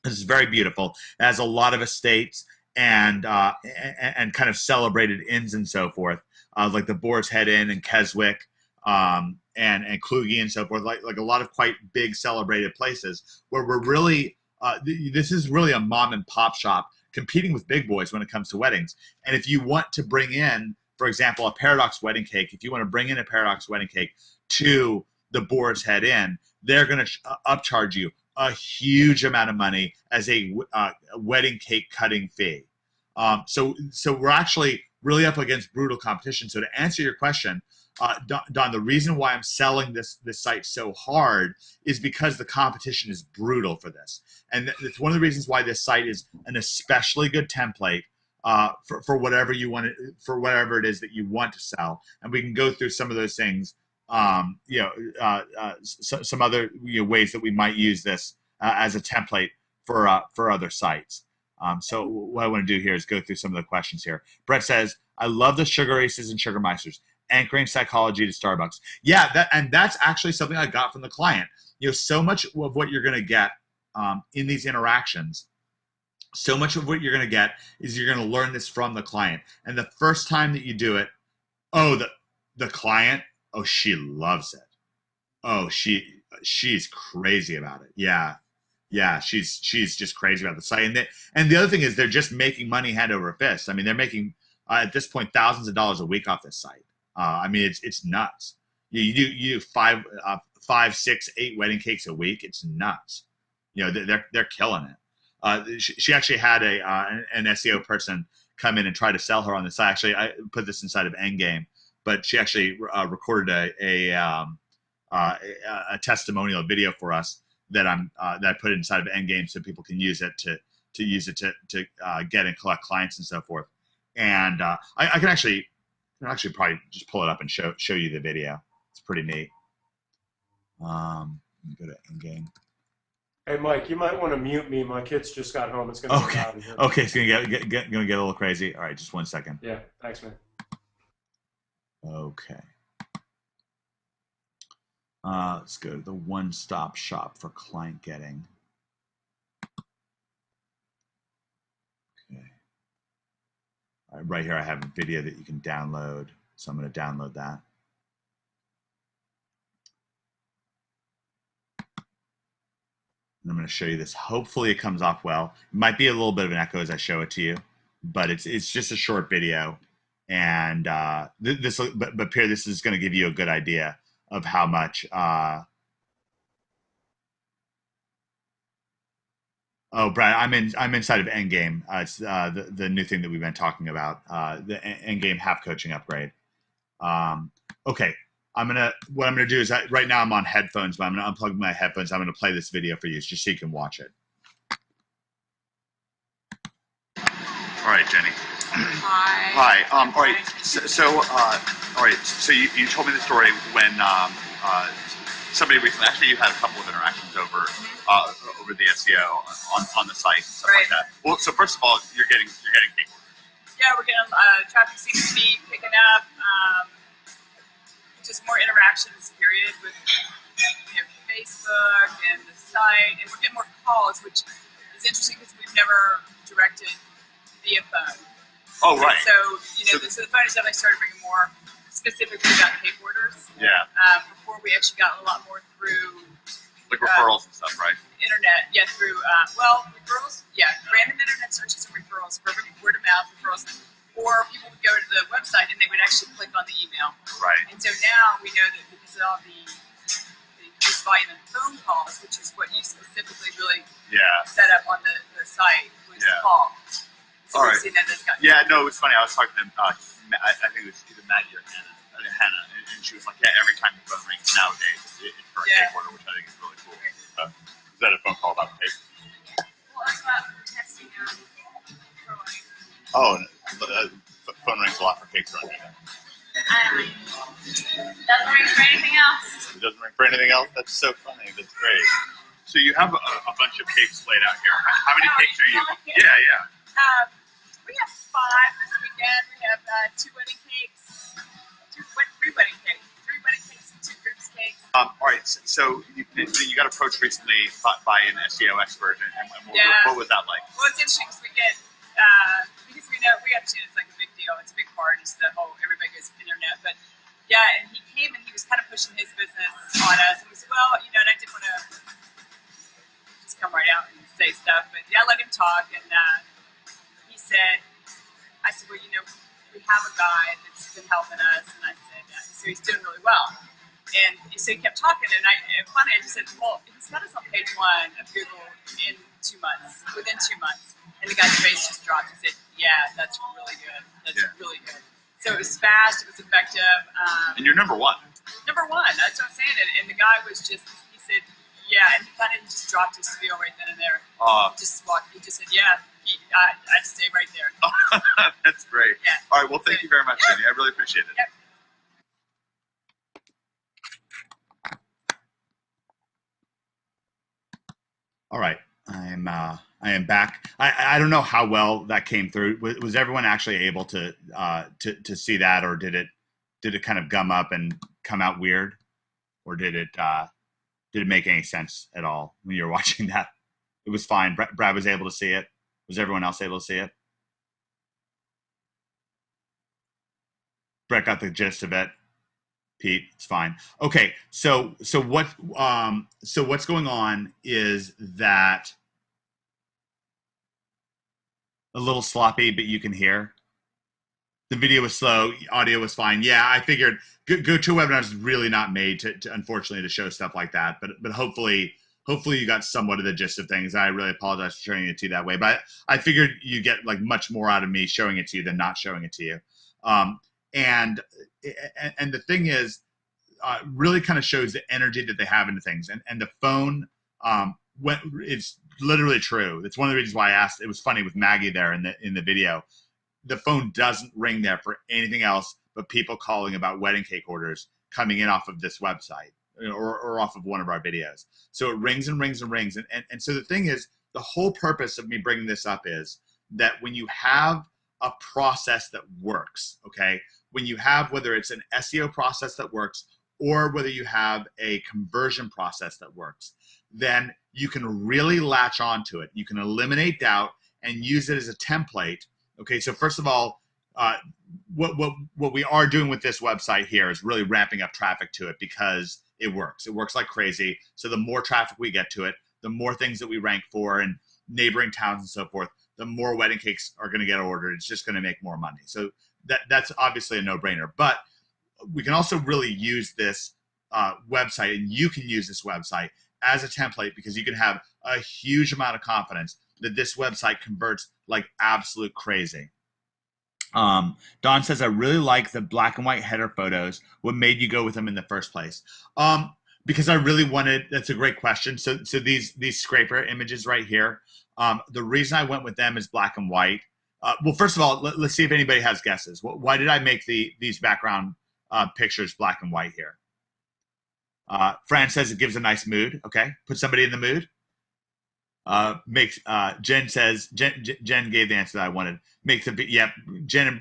This is very beautiful. It has a lot of estates and kind of celebrated inns and so forth, like the Boar's Head Inn and Keswick, and Kluge and so forth. Like a lot of quite big celebrated places where we're really. This is really a mom and pop shop competing with big boys when it comes to weddings. And if you want to bring in, for example, a Paradox wedding cake, if you want to bring in a Paradox wedding cake to the Boar's Head Inn, they're going to upcharge you a huge amount of money as a wedding cake cutting fee. So we're actually really up against brutal competition. So to answer your question, Don, the reason why I'm selling this site so hard is because the competition is brutal for this, and it's one of the reasons why this site is an especially good template for whatever you want for whatever it is that you want to sell. And we can go through some of those things, some other ways that we might use this as a template for other sites. So what I want to do here is go through some of the questions here. Brett says, I love the sugaristas and sugarmeisters. Anchoring psychology to Starbucks. Yeah, that's actually something I got from the client. So much of what you're going to get in these interactions, so much of what you're going to get is you're going to learn this from the client. And the first time that you do it, the client, she loves it. She's crazy about it. Yeah, she's just crazy about the site. And the other thing is they're just making money hand over fist. I mean, they're making at this point thousands of dollars a week off this site. I mean, it's nuts. You do 5, 6, 8 wedding cakes a week. It's nuts. They're killing it. She actually had an SEO person come in and try to sell her on the site. Actually, I put this inside of Endgame, but she actually recorded a testimonial video for us that I put inside of Endgame so people can use it to get and collect clients and so forth. And I can actually probably just pull it up and show you the video. It's pretty neat. Let me go to Endgame. Hey, Mike, you might want to mute me. My kids just got home. It's going to be loud in here. Okay, it's going to get a little crazy. All right, just 1 second. Yeah, thanks, man. Okay. Let's go to the one-stop shop for client getting. Okay. All right, right here I have a video that you can download. So I'm going to download that. And I'm going to show you this. Hopefully it comes off well. It might be a little bit of an echo as I show it to you, but it's just a short video. And but Pierre, this is going to give you a good idea of how much. Oh, Brad, I'm inside of Endgame. It's the new thing that we've been talking about. The Endgame half coaching upgrade. Okay, what I'm gonna do is right now I'm on headphones, but I'm gonna unplug my headphones. I'm gonna play this video for you just so you can watch it. All right, Jenny. Hi. Hi. All right. All right. So you told me the story when somebody recently. Actually, you had a couple of interactions over the SEO on the site and stuff like that. Well, so first of all, you're getting cake orders. Yeah, we're getting traffic seems to be picking up. Just more interactions, period, with Facebook and the site, and we're getting more calls, which is interesting because we've never directed via phone. Oh, right. So the phone is definitely started bringing more specifically about cake orders. Yeah. Before we actually got a lot more through like referrals and stuff, right? Internet, yeah, through referrals, yeah, random internet searches and referrals, perfect word of mouth referrals. Or people would go to the website and they would actually click on the email. Right. And so now we know that because of all the increased volume of phone calls, which is what you specifically really set up on the site, was call. So all right. See that No, it's funny. I was talking to I think it was either Maggie or Hannah, and she was like, yeah, every time the phone rings nowadays, it's for a cake order, which I think is really cool. Is that a phone call about cake? Well, I thought testing out. Oh, the phone rings a lot for cake throwing. Doesn't ring for anything else. It doesn't ring for anything else? That's so funny. That's great. So you have a bunch of cakes laid out here. How many cakes are you? Yeah. We have 5 this weekend. We have 2 wedding cakes, 3 wedding cakes, 3 wedding cakes and 2 groups cakes. All right. So you got approached recently by an SEO expert, and what was that like? Well, it's interesting because we get because we understand it's like a big deal. It's a big part. It's the whole everybody goes internet, but and he came and he was kind of pushing his business on us, and we said, well, and I didn't want to just come right out and say stuff, but I let him talk, and he said, I said, well, we have a guy that's been helping us, and I said, so he's doing really well. And so he kept talking, and finally I just said, well, he's got us on page 1 of Google in 2 months, within 2 months. And the guy's face just dropped. He said, yeah, that's really good. That's really good. So it was fast, it was effective. And you're number 1. Number 1, that's what I'm saying. And the guy was just, he said, yeah, and he kind of just dropped his spiel right then and there. He just said, yeah, I'd stay right there. That's great. Yeah. All right, well, thank you very much, Jenny. I really appreciate it. Yep. All right, I am back. I don't know how well that came through. Was everyone actually able to see that, or did it kind of gum up and come out weird, or did it make any sense at all when you were watching that? It was fine. Brad was able to see it. Was everyone else able to see it? Brett got the gist of it. Pete, it's fine. Okay, so what's going on is that a little sloppy, but you can hear. The video was slow, audio was fine. Yeah, I figured GoToWebinar is really not made to unfortunately to show stuff like that. But hopefully you got somewhat of the gist of things. I really apologize for showing it to you that way, but I figured you get like much more out of me showing it to you than not showing it to you. And the thing is, really kind of shows the energy that they have into things. And the phone, it's literally true. That's one of the reasons why I asked. It was funny with Maggie there in the video. The phone doesn't ring there for anything else but people calling about wedding cake orders coming in off of this website or off of one of our videos. So it rings and rings and rings. And so the thing is, the whole purpose of me bringing this up is that when you have a process that works, okay, when you have, whether it's an SEO process that works or whether you have a conversion process that works, then you can really latch onto it. You can eliminate doubt and use it as a template. Okay, so first of all, what we are doing with this website here is really ramping up traffic to it because it works. It works like crazy. So the more traffic we get to it, the more things that we rank for and neighboring towns and so forth, the more wedding cakes are going to get ordered. It's just going to make more money. So that's obviously a no-brainer. But we can also really use this website, and you can use this website as a template because you can have a huge amount of confidence that this website converts like absolute crazy. Don says, I really like the black and white header photos. What made you go with them in the first place? Because I really wanted, that's a great question. So these scraper images right here, the reason I went with them is black and white. Well, first of all, let's see if anybody has guesses. Why did I make these background pictures black and white here? Fran says it gives a nice mood. Okay, put somebody in the mood. Jen says Jen gave the answer that I wanted. Makes the Jen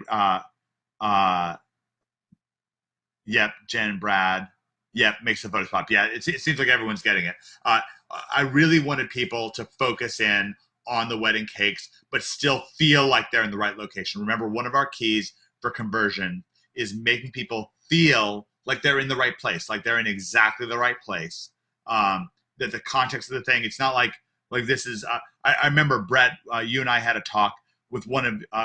and Brad. Yep, makes the photos pop. Yeah, it seems like everyone's getting it. I really wanted people to focus in on the wedding cakes, but still feel like they're in the right location. Remember, one of our keys for conversion is making people feel like they're in the right place, like they're in exactly the right place. That the context of the thing, it's not like this is. I remember Brett, you and I had a talk with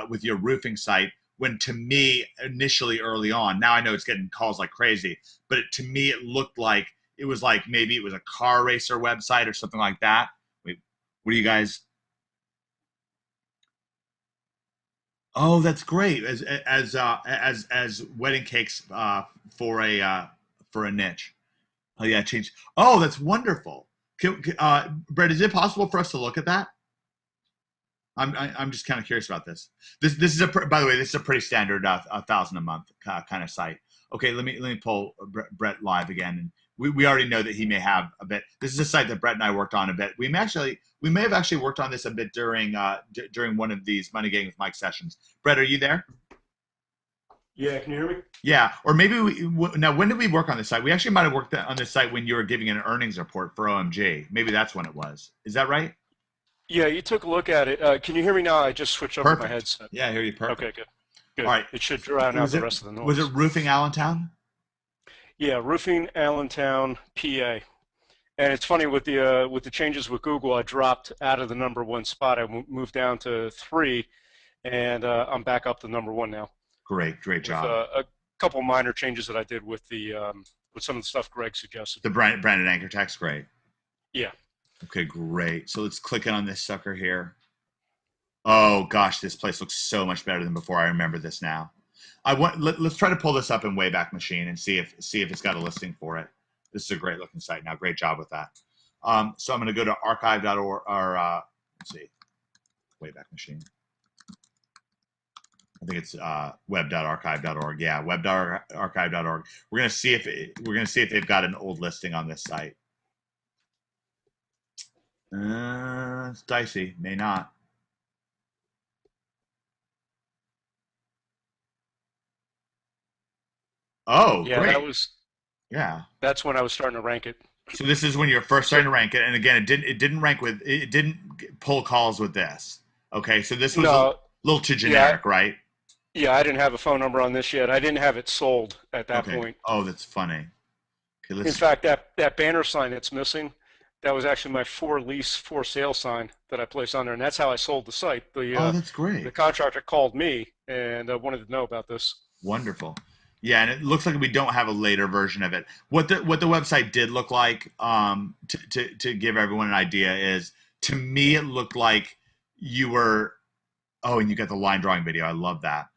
with your roofing site when, to me, initially early on, now I know it's getting calls like crazy, but to me it looked like it was like maybe it was a car racer website or something like that. Wait, what do you guys? Oh, that's great. As wedding cakes for a niche. Oh yeah, change. Oh, that's wonderful. Brett, is it possible for us to look at that? I'm just kind of curious about this. This is by the way, this is a pretty standard 1,000 a month kind of site. Okay, let me pull Brett live again, and we already know that he may have a bit. This is a site that Brett and I worked on a bit. We may have actually worked on this a bit during one of these Money Getting with Mike sessions. Brett, are you there? Yeah, can you hear me? Yeah, or maybe now. When did we work on this site? We actually might have worked on this site when you were giving an earnings report for OMG. Maybe that's when it was. Is that right? Yeah, you took a look at it. Can you hear me now? I just switched over my headset. Yeah, I hear you perfect. Okay, good. Good. All right. It should drown out the rest of the noise. Was it Roofing Allentown? Yeah, Roofing Allentown, PA. And it's funny with the changes with Google, I dropped out of the #1 spot. I moved down to 3, and I'm back up to #1 now. Great job. With a couple minor changes that I did with with some of the stuff Greg suggested. The branded anchor text, great. Yeah. Okay, great. So let's click in on this sucker here. Oh gosh, this place looks so much better than before. I remember this now. Let's try to pull this up in Wayback Machine and see if it's got a listing for it. This is a great looking site now. Great job with that. So I'm going to go to archive.org or let's see, Wayback Machine. I think it's web.archive.org. Yeah, web.archive.org. We're going to see if they've got an old listing on this site. It's dicey. May not. Oh, yeah, great. That's when I was starting to rank it. So this is when you're first starting to rank it, and again, it didn't pull calls with this. Okay, so this was a little too generic, right? Yeah, I didn't have a phone number on this yet. I didn't have it sold at that point. Oh, that's funny. Okay, in fact, that banner sign that's missing, that was actually my for sale sign that I placed on there, and that's how I sold the site. Oh, that's great. The contractor called me and wanted to know about this. Wonderful. Yeah, and it looks like we don't have a later version of it. What the website did look like, to give everyone an idea, is, to me it looked like you were. Oh, and you got the line drawing video. I love that.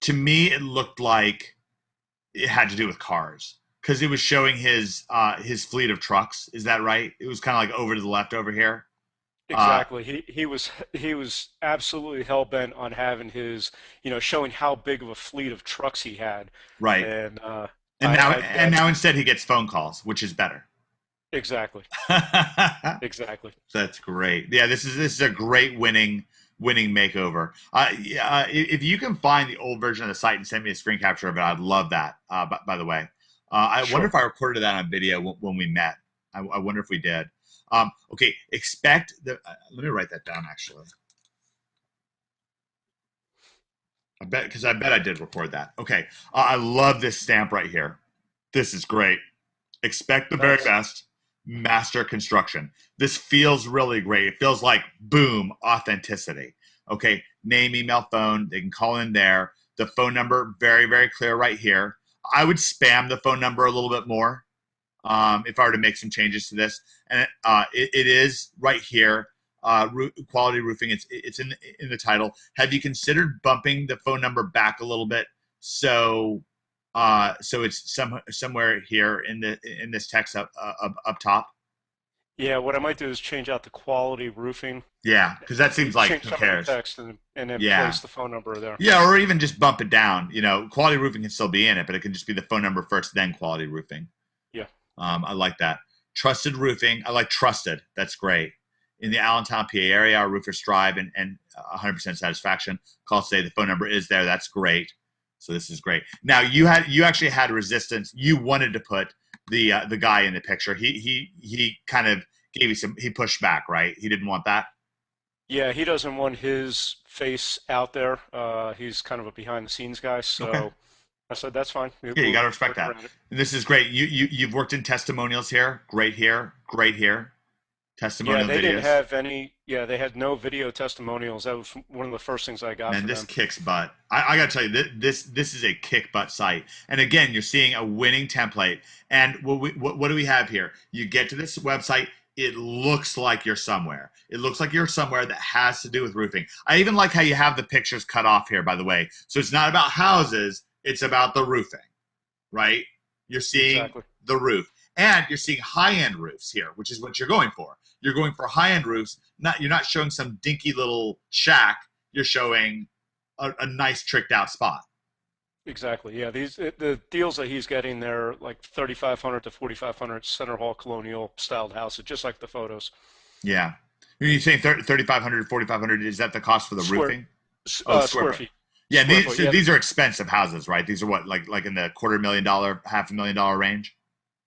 To me, it looked like it had to do with cars because it was showing his fleet of trucks. Is that right? It was kind of like over to the left over here. Exactly. He was absolutely hell bent on having his, showing how big of a fleet of trucks he had. Right. And now instead he gets phone calls, which is better. Exactly. Exactly. That's great. Yeah, this is a great winning makeover. If you can find the old version of the site and send me a screen capture of it, I'd love that. By the way, I wonder if I recorded that on video when we met. I wonder if we did. Okay, expect the. Let me write that down. Actually, I bet I did record that. Okay, I love this stamp right here. This is great. Expect the very best. Master Construction. This feels really great. It feels like boom, authenticity. Okay, name, email, phone. They can call in there. The phone number, very, very clear right here. I would spam the phone number a little bit more if I were to make some changes to this. And it is right here. Quality roofing. It's in the title. Have you considered bumping the phone number back a little bit so so it's somewhere here in this text up top? Yeah, what I might do is change out the quality roofing, Yeah, because that seems like change who some of the cares? text, and then Yeah. place the phone number there. Yeah, or even just bump it down. You know, quality roofing can still be in it, but it can just be the phone number first, then quality roofing. Yeah. I like that. Trusted roofing. I like trusted. That's great. In the Allentown, PA area, our roofers strive and 100% satisfaction. Call today. The phone number is there. That's great. So this is great. Now you actually had resistance. You wanted to put the guy in the picture. He kind of gave you some. He pushed back, right? He didn't want that. Yeah, he doesn't want his face out there. He's kind of a behind the scenes guy, Okay. so I said that's fine. Yeah, you We'll got to respect work that. around it. And this is great. You've worked in testimonials here. Great here. Great here. Yeah, Testimonial they didn't videos. have any. Yeah, they had no video testimonials. That was one of the first things I got Man, for this them. kicks butt. I got to tell you, this is a kick butt site. And again, you're seeing a winning template. And what do we have here? You get to this website. It looks like you're somewhere. It looks like you're somewhere that has to do with roofing. I even like how you have the pictures cut off here, by the way. So it's not about houses. It's about the roofing, right? You're seeing Exactly. the roof, and you're seeing high-end roofs here, which is what you're going for. You're going for high-end roofs. You're not showing some dinky little shack. You're showing a nice tricked out spot. Exactly. Yeah, the deals that he's getting there, like 3,500 to 4,500 Center Hall colonial styled houses, just like the photos. Yeah. You're saying 3,500, 4,500. Is that the cost for the Square roofing? Oh, square square foot. feet. Yeah, Square foot. so Yeah, these are expensive houses, right? These are what, like in the $250,000, $500,000 range?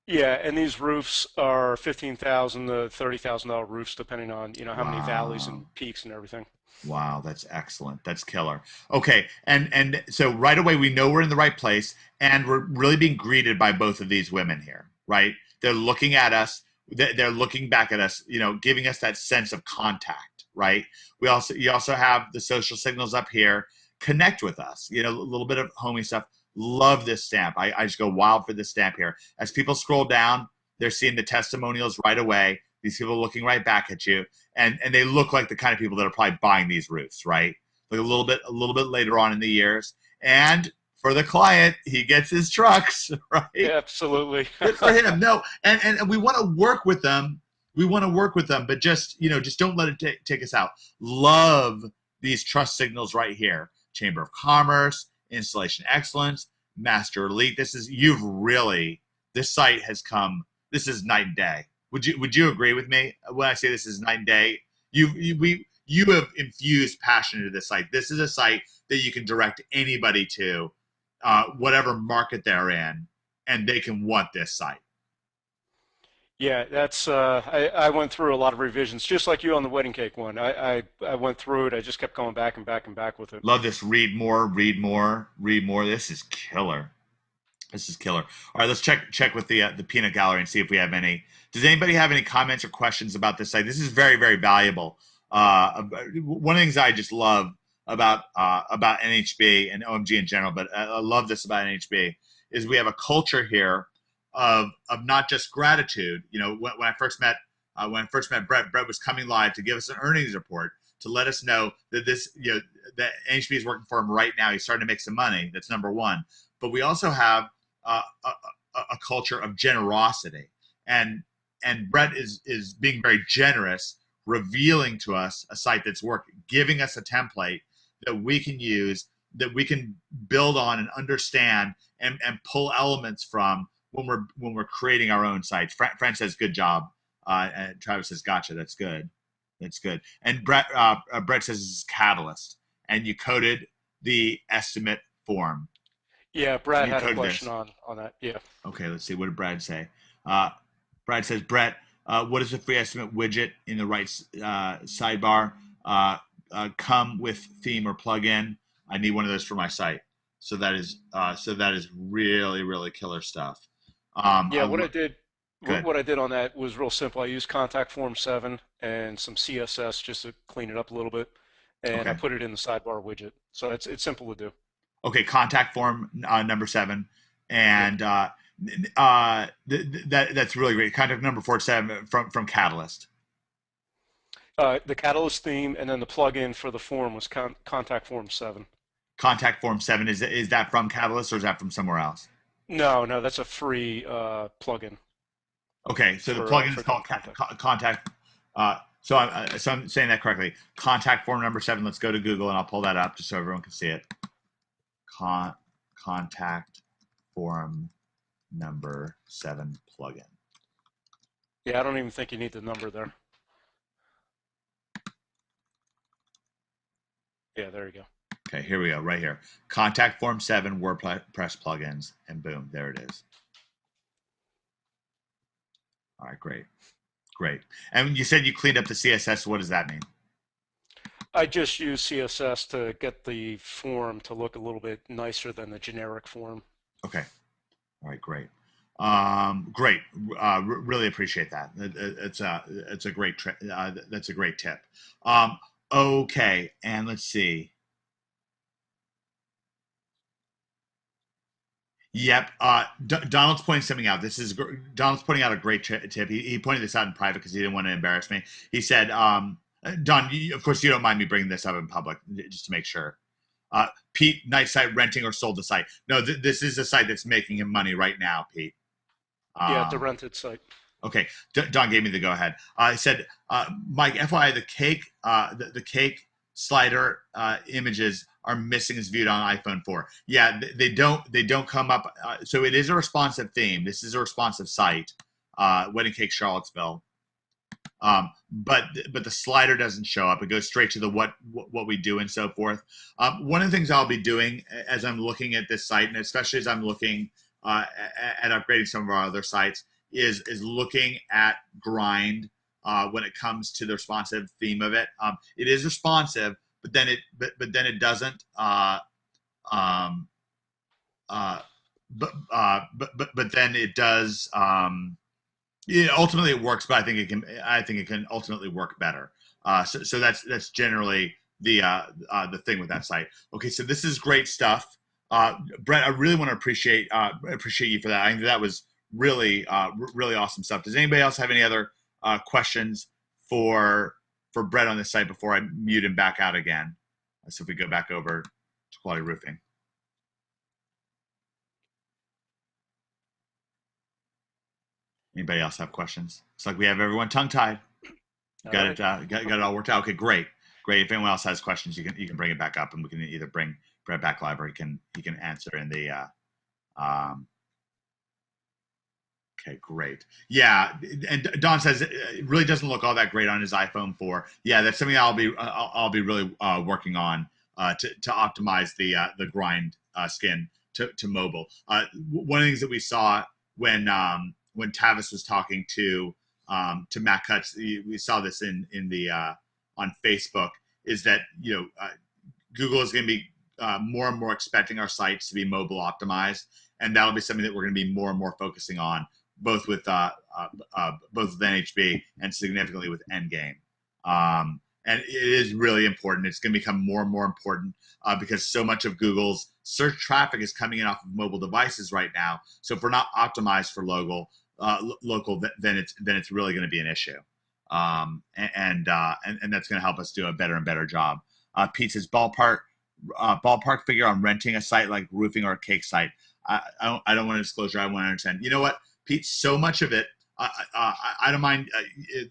yeah, and these roofs are 15,000 to $30,000 roofs, depending on how many valleys Wow. and peaks and everything. Wow, that's excellent. That's killer. Okay, and so right away we know we're in the right place, and we're really being greeted by both of these women here, right? They're looking at us. They're looking back at us. You know, giving us that sense of contact, right? You also have the social signals up here. Connect with us. You know, a little bit of homie stuff. Love this stamp. I just go wild for this stamp here. As people scroll down, they're seeing the testimonials right away. These people looking right back at you, and they look like the kind of people that are probably buying these roofs, right? Like a little bit later on in the years. And for the client, he gets his trucks, right? Absolutely. Good for him. No, and we want to work with them. We want to work with them, but just don't let it take us out. Love these trust signals right here. Chamber of Commerce, Installation Excellence, Master Elite. This site has come. This is night and day. Would you agree with me when I say this is night and day? You have infused passion into this site. This is a site that you can direct anybody to, whatever market they're in, and they can want this site. Yeah, that's I went through a lot of revisions, just like you on the wedding cake one. I went through it. I just kept going back and back and back with it. Love this. Read more, read more, read more. This is killer. This is killer. All right, let's check with the peanut gallery and see if we have any. Does anybody have any comments or questions about this site? This is very, very valuable. One of the things I just love about NHB and OMG in general, but I love this about NHB is we have a culture here of not just gratitude. You know, when I first met Brett was coming live to give us an earnings report to let us know that that NHB is working for him right now. He's starting to make some money. That's number one. But we also have a culture of generosity, and Brett is being very generous, revealing to us a site that's working, giving us a template that we can use, that we can build on and understand, and pull elements from when we're creating our own sites. Fran says, "Good job," and Travis says, "Gotcha." That's good. That's good. And Brett says, "This is Catalyst," and you coded the estimate form. Yeah, So Brad you had a coded question this. on that. Yeah. Okay, let's see. What did Brad say? Uh, Brad says, Brett, what is the free estimate widget in the right sidebar? Come with theme or plugin. I need one of those for my site. So that is really, really killer stuff. Yeah, what I did Good. What I did on that was real simple. I used Contact Form 7 and some CSS just to clean it up a little bit, and I Okay. put it in the sidebar widget. So it's simple to do. Okay. Contact form number 7, Yep. and that's really great. Contact number 47 from Catalyst. The Catalyst theme and then the plugin for the form was Contact Form 7. Contact form 7, is that from Catalyst or is that from somewhere else? No, no, that's a free plugin Okay, so the plugin is for called Contact. Contact. So I'm saying that correctly. Contact form number 7. Let's go to Google and I'll pull that up just so everyone can see it. Contact form number 7 plugin. Yeah, I don't even think you need the number there. Yeah, there you go. Okay, here we go, right here. Contact form 7 WordPress plugins, and boom, there it is. All right, great, great. And you said you cleaned up the CSS. What does that mean? I just use CSS to get the form to look a little bit nicer than the generic form. Okay, all right, great. Great. Really appreciate that. It's a great that's a great tip. Okay, and let's see. Yep. Donald's pointing something out. Donald's pointing out a great tip. He pointed this out in private because he didn't want to embarrass me. He said, Don, of course, you don't mind me bringing this up in public, just to make sure. Pete, night site renting or sold the site. No, this is a site that's making him money right now, Pete. Yeah, the rented site. Okay, Don gave me the go ahead. I said, Mike, FYI, the cake slider images are missing as viewed on iPhone 4. Yeah, they don't come up. So it is a responsive theme. This is a responsive site, Wedding Cake Charlottesville. But the slider doesn't show up. It goes straight to the what we do and so forth. One of the things I'll be doing as I'm looking at this site, and especially as I'm looking at upgrading some of our other sites, is looking at grind when it comes to the responsive theme of it. It is responsive, but then it doesn't. Uh, but then it does. Yeah, ultimately it works, but I think it can ultimately work better. So that's generally the thing with that site. Okay, so this is great stuff. Brett, I really want to appreciate you for that. I think that was really awesome stuff. Does anybody else have any other questions for Brett on this site before I mute him back out again? So if we go back over to Quality Roofing. Anybody else have questions? It's like we have everyone tongue-tied. Got it. Got it all worked out. Okay, great. If anyone else has questions, you can bring it back up, and we can either bring Brett back live, or he can answer in the. Okay, great. Yeah, and Don says it really doesn't look all that great on his iPhone 4. Yeah, that's something I'll be really working on to optimize the grind skin to mobile. One of the things that we saw when Tavis was talking to Matt Cutts, we saw this in the on Facebook, is that Google is going to be more and more expecting our sites to be mobile optimized, and that'll be something that we're going to be more and more focusing on, both with NHB and significantly with Endgame. And it is really important. It's going to become more and more important because so much of Google's search traffic is coming in off of mobile devices right now. So if we're not optimized for local, then it's really going to be an issue. And that's going to help us do a better and better job. Pete says ballpark figure on renting a site like roofing or a cake site. I don't want a disclosure. I want to understand. You know what, Pete? So much of it, I don't mind.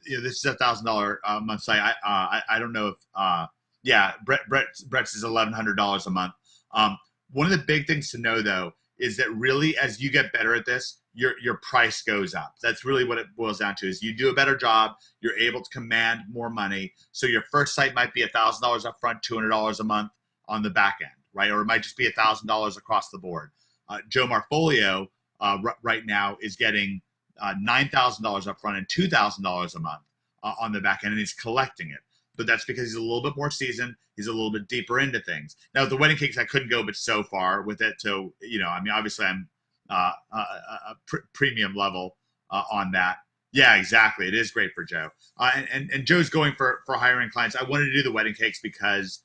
This is $1,000 a month site. I don't know if yeah, Brett's is $1,100 a month. One of the big things to know though is that really as you get better at this, your price goes up. That's really what it boils down to. Is you do a better job, you're able to command more money. So your first site might be $1,000 up front, $200 a month on the back end, right? Or it might just be $1,000 across the board. Joe Marfolio right now is getting $9,000 up front and $2,000 a month on the back end, and he's collecting it. But that's because he's a little bit more seasoned. He's a little bit deeper into things. Now, the wedding cakes, I couldn't go but so far with it. So, I mean, obviously I'm a premium level on that. Yeah, exactly. It is great for Joe. And Joe's going for hiring clients. I wanted to do the wedding cakes because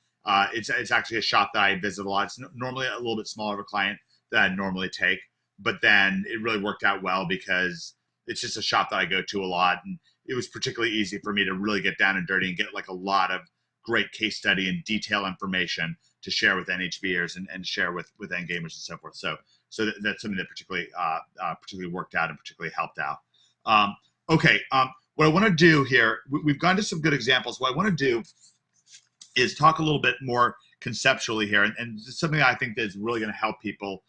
it's actually a shop that I visit a lot. It's normally a little bit smaller of a client that I normally take, but then it really worked out well because it's just a shop that I go to a lot, and it was particularly easy for me to really get down and dirty and get like a lot of great case study and detail information to share with NHBers and share with end gamers and so forth. So that's something that particularly worked out and particularly helped out. Okay, what I want to do here, we've gone to some good examples. What I want to do is talk a little bit more conceptually here, and something I think that is really going to help people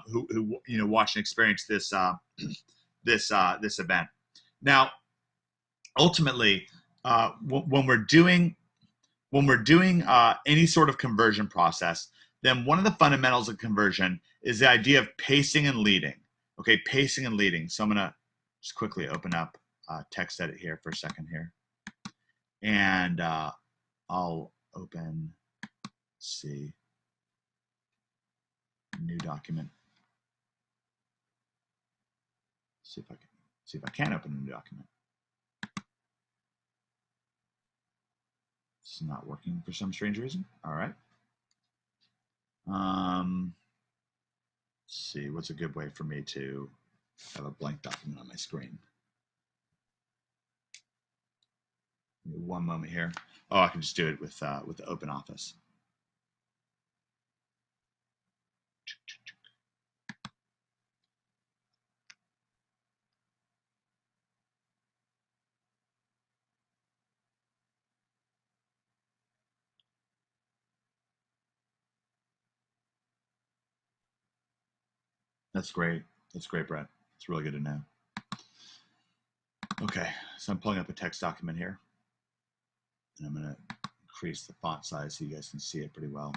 who watch and experience this this event. Now, ultimately, when we're doing any sort of conversion process, then one of the fundamentals of conversion is the idea of pacing and leading. Okay, pacing and leading. So I'm going to just quickly open up text edit here for a second here. And I'll open, let's see, new document. See if I can open a new document. It's not working for some strange reason. All right. Let's see, what's a good way for me to have a blank document on my screen? One moment here. Oh, I can just do it with the Open Office. That's great. That's great, Brett. It's really good to know. Okay, so I'm pulling up a text document here, and I'm going to increase the font size so you guys can see it pretty well.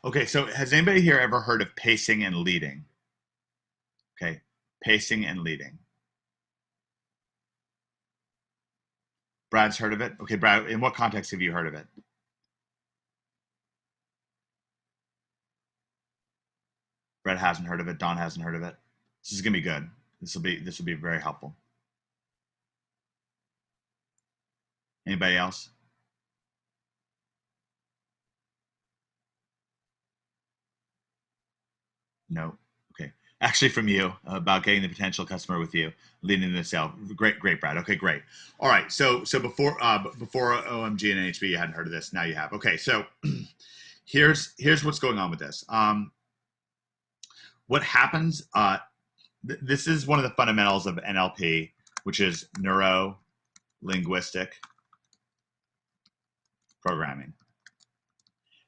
Okay, so has anybody here ever heard of pacing and leading? Okay, pacing and leading. Brad's heard of it? Okay, Brad, in what context have you heard of it? Brett hasn't heard of it. Don hasn't heard of it. This is gonna be good. This will be very helpful. Anybody else? No. Okay. Actually, from you about getting the potential customer with you, leading the sale. Great, Brad. Okay, great. All right. So before OMG and NHB, you hadn't heard of this. Now you have. Okay. So here's what's going on with this. What happens? This is one of the fundamentals of NLP, which is neuro linguistic programming.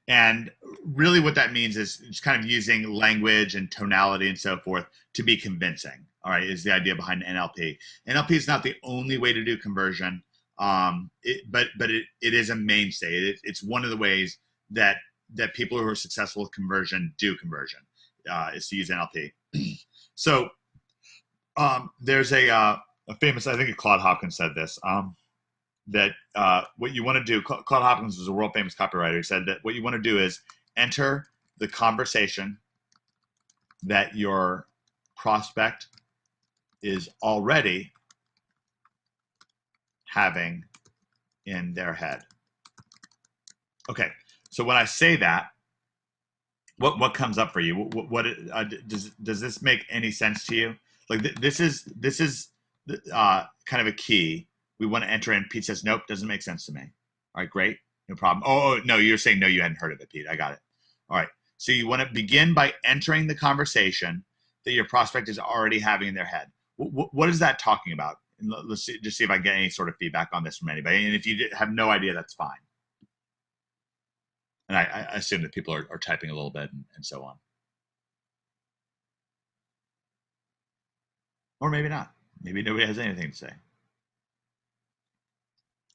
And really what that means is it's kind of using language and tonality and so forth to be convincing. All right, is the idea behind NLP. NLP is not the only way to do conversion, but it is a mainstay. It's one of the ways that people who are successful with conversion do conversion, is to use NLP. So there's a famous, I think Claude Hopkins said this, that what you want to do, Claude Hopkins was a world famous copywriter. He said that what you want to do is enter the conversation that your prospect is already having in their head. Okay, so when I say that, what comes up for you? What does this make any sense to you? Like this is kind of a key. We want to enter in. Pete says, nope, doesn't make sense to me. All right, great, no problem. Oh no, you're saying no, you hadn't heard of it, Pete. I got it. All right, so you want to begin by entering the conversation that your prospect is already having in their head. What is that talking about? And let's just see if I get any sort of feedback on this from anybody. And if you have no idea, that's fine. And I assume that people are typing a little bit and so on. Or maybe not. Maybe nobody has anything to say.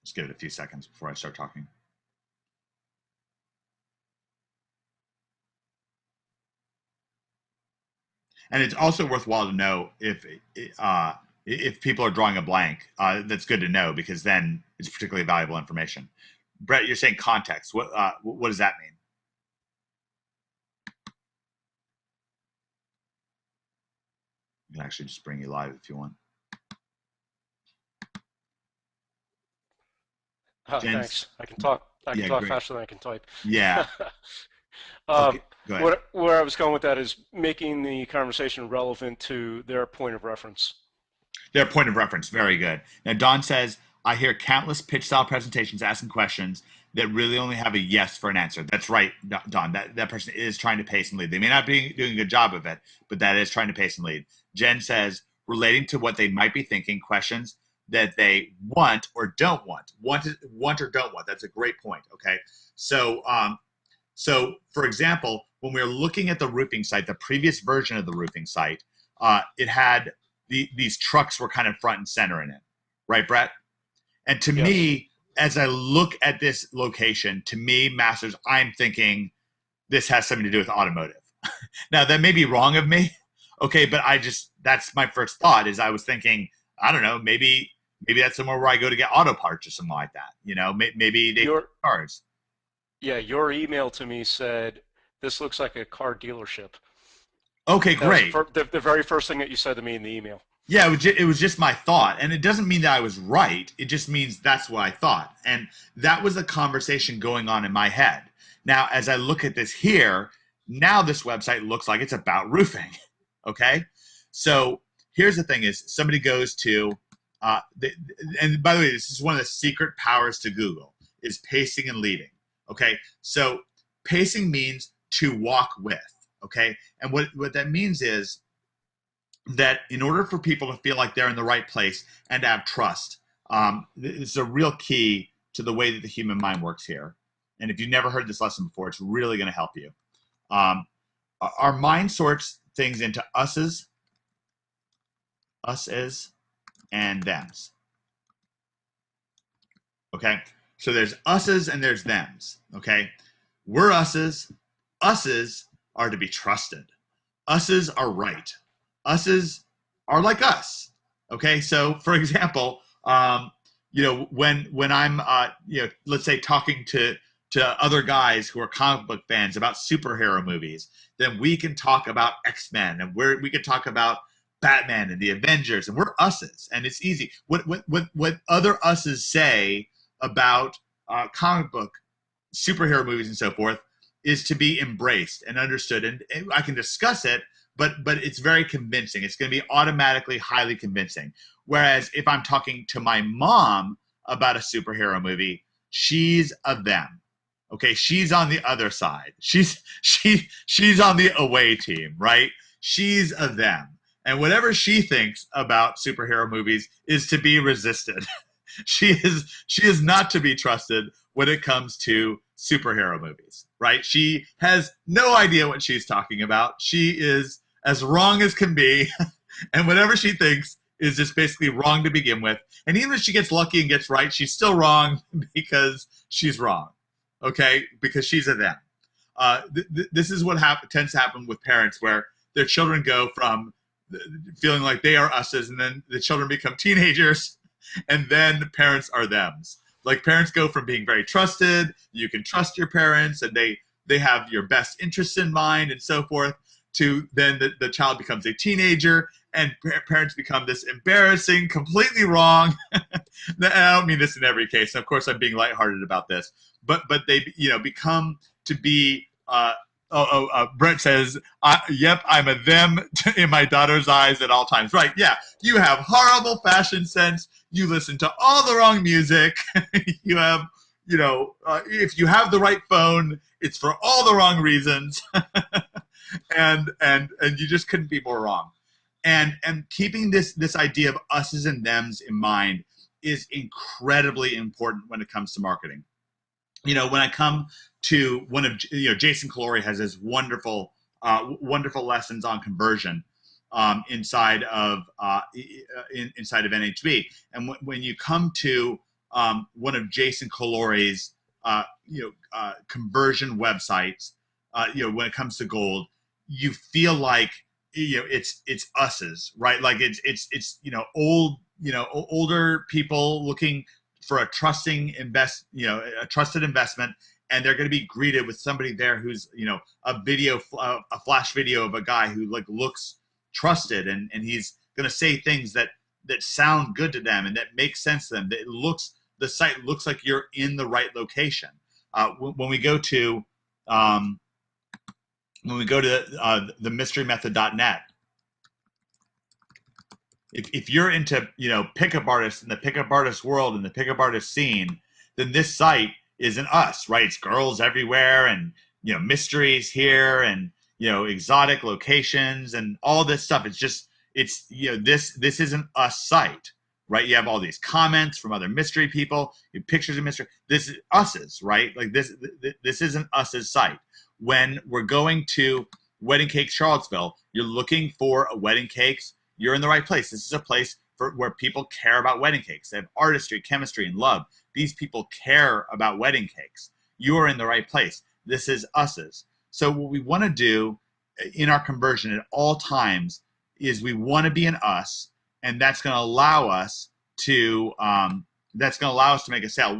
Let's give it a few seconds before I start talking. And it's also worthwhile to know if people are drawing a blank. That's good to know because then it's particularly valuable information. Brett, you're saying context. What does that mean? I can actually just bring you live if you want. Oh, Jen's, thanks. I can talk. I can yeah, talk great. faster than I can type. Yeah. Um, Okay, go ahead. where I was going with that is making the conversation relevant to their point of reference. Their point of reference, very good. Now, Don says, I hear countless pitch style presentations asking questions that really only have a yes for an answer. That's right, Don. That person is trying to pace and lead. They may not be doing a good job of it, but that is trying to pace and lead. Jen says, relating to what they might be thinking, questions that they want or don't want or don't want. That's a great point. Okay, so so for example, when we were looking at the roofing site, the previous version of the roofing site, it had these trucks were kind of front and center in it, right, Brett? And to Yes. me, as I look at this location, to me, Masters, I'm thinking this has something to do with automotive. Now, that may be wrong of me, okay, but that's my first thought is I was thinking, I don't know, maybe that's somewhere where I go to get auto parts or something like that. You know, maybe they Your cars. Yeah, your email to me said this looks like a car dealership. Okay, That was great. the very first thing that you said to me in the email. Yeah, it was just my thought. And it doesn't mean that I was right. It just means that's what I thought. And that was a conversation going on in my head. Now, as I look at this here, now this website looks like it's about roofing. Okay. So here's the thing is somebody goes to, and by the way, this is one of the secret powers to Google is pacing and leading. Okay. So pacing means to walk with. Okay. And what that means is, that in order for people to feel like they're in the right place and to have trust, it's a real key to the way that the human mind works here. And if you've never heard this lesson before, it's really going to help you. Our mind sorts things into us's, and them's. Okay? So there's us's and there's them's. Okay? We're us's. Us's are to be trusted. Us's are right. Us's are like us. Okay, so for example, when I'm let's say talking to other guys who are comic book fans about superhero movies, then we can talk about X-Men and we can talk about Batman and the Avengers, and we're us's, and it's easy. What other us's say about comic book superhero movies and so forth is to be embraced and understood, and I can discuss it, but it's very convincing. It's going to be automatically highly convincing. Whereas if I'm talking to my mom about a superhero movie, she's a them. Okay, she's on the other side. She's on the away team, right? She's a them. And whatever she thinks about superhero movies is to be resisted. she is not to be trusted when it comes to superhero movies, right? She has no idea what she's talking about. She is as wrong as can be, and whatever she thinks is just basically wrong to begin with. And even if she gets lucky and gets right, she's still wrong because she's wrong, okay? Because she's a them. This is what tends to happen with parents where their children go from feeling like they are us's, and then the children become teenagers, and then the parents are them's. Like parents go from being very trusted, you can trust your parents, and they have your best interests in mind and so forth, to then the child becomes a teenager and parents become this embarrassing, completely wrong. And I don't mean this in every case. Of course, I'm being lighthearted about this, but they become to be. Brett says, "Yep, I'm a them in my daughter's eyes at all times." Right? Yeah, you have horrible fashion sense. You listen to all the wrong music. You have, if you have the right phone, it's for all the wrong reasons. and you just couldn't be more wrong. And keeping this idea of us's and them's in mind is incredibly important when it comes to marketing. When I come to one of Jason Calori has his wonderful lessons on conversion inside of NHB, and when you come to one of Jason Calori's conversion websites, when it comes to gold, you feel like it's us's, right? Like it's older people looking for a trusted investment, and they're going to be greeted with somebody there who's a flash video of a guy who like looks trusted, and he's going to say things that sound good to them and that make sense to them. That the site looks like you're in the right location. When we go to the mysterymethod.net, if you're into pickup artists and the pickup artist world and the pickup artist scene, then this site isn't us, right? It's girls everywhere, and mysteries here, and exotic locations and all this stuff. It's this isn't a site, right? You have all these comments from other mystery people, you have pictures of mystery. This is us's, right? Like this isn't us's site. When we're going to Wedding Cakes Charlottesville, you're looking for a wedding cakes, you're in the right place. This is a place where people care about wedding cakes. They have artistry, chemistry, and love. These people care about wedding cakes. You are in the right place. This is us's. So what we want to do in our conversion at all times is we want to be an us, and that's going to allow us to make a sale.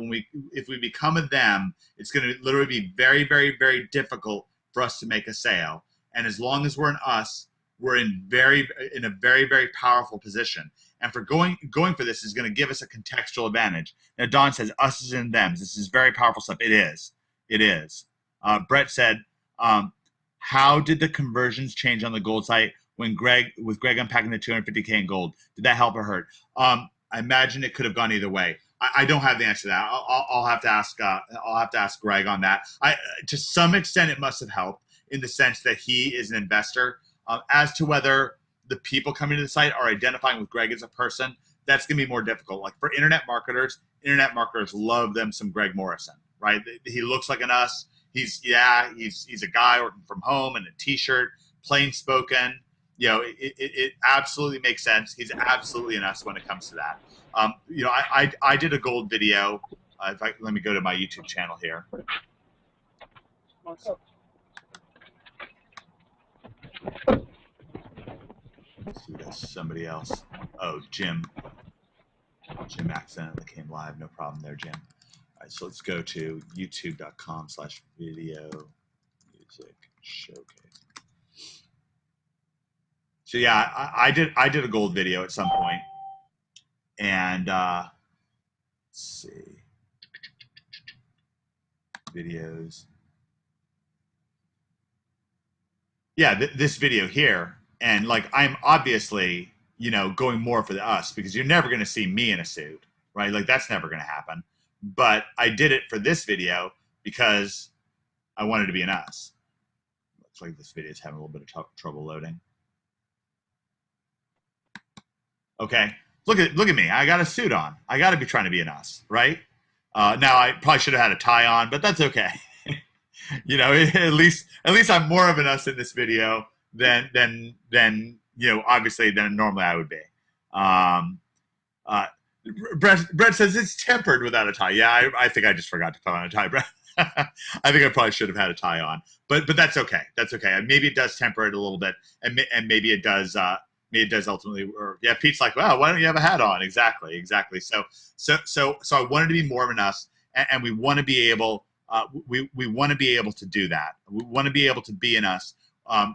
If we become a them, it's going to literally be very, very, very difficult for us to make a sale. And as long as we're an us, we're in a very, very powerful position. And for going for this is going to give us a contextual advantage. Now, Don says us's and thems. This is very powerful stuff. It is. It is. Brett said, how did the conversions change on the gold site when Greg unpacking the 250K in gold? Did that help or hurt? I imagine it could have gone either way. I don't have the answer to that. I'll have to ask Greg on that. To some extent, it must have helped in the sense that he is an investor. As to whether the people coming to the site are identifying with Greg as a person, that's going to be more difficult. Like for internet marketers love them some Greg Morrison, right? He looks like an us. He's a guy working from home in a t-shirt, plain spoken. It absolutely makes sense. He's absolutely an us when it comes to that. I did a gold video. Let me go to my YouTube channel here. Let's see, that's somebody else. Oh, Jim. Jim accidentally came live. No problem there, Jim. All right, so let's go to youtube.com/video music showcase. So yeah, I did a gold video at some point, and let's see, videos. Yeah, this video here, and like I'm obviously going more for the us because you're never going to see me in a suit, right? Like that's never going to happen. But I did it for this video because I wanted to be an us. Looks like this video is having a little bit of trouble loading. Okay, look at me. I got a suit on. I got to be trying to be an us, right? Now I probably should have had a tie on, but that's okay. At least I'm more of an us in this video than obviously than normally I would be. Brett says it's tempered without a tie. Yeah, I think I just forgot to put on a tie, Brett. I think I probably should have had a tie on, but that's okay. That's okay. Maybe it does temper it a little bit, and maybe it does. Maybe it does ultimately. Or yeah, Pete's like, well, why don't you have a hat on? Exactly. So I wanted to be more of an us, and we want to be able. We want to be able to do that. We want to be able to be an us.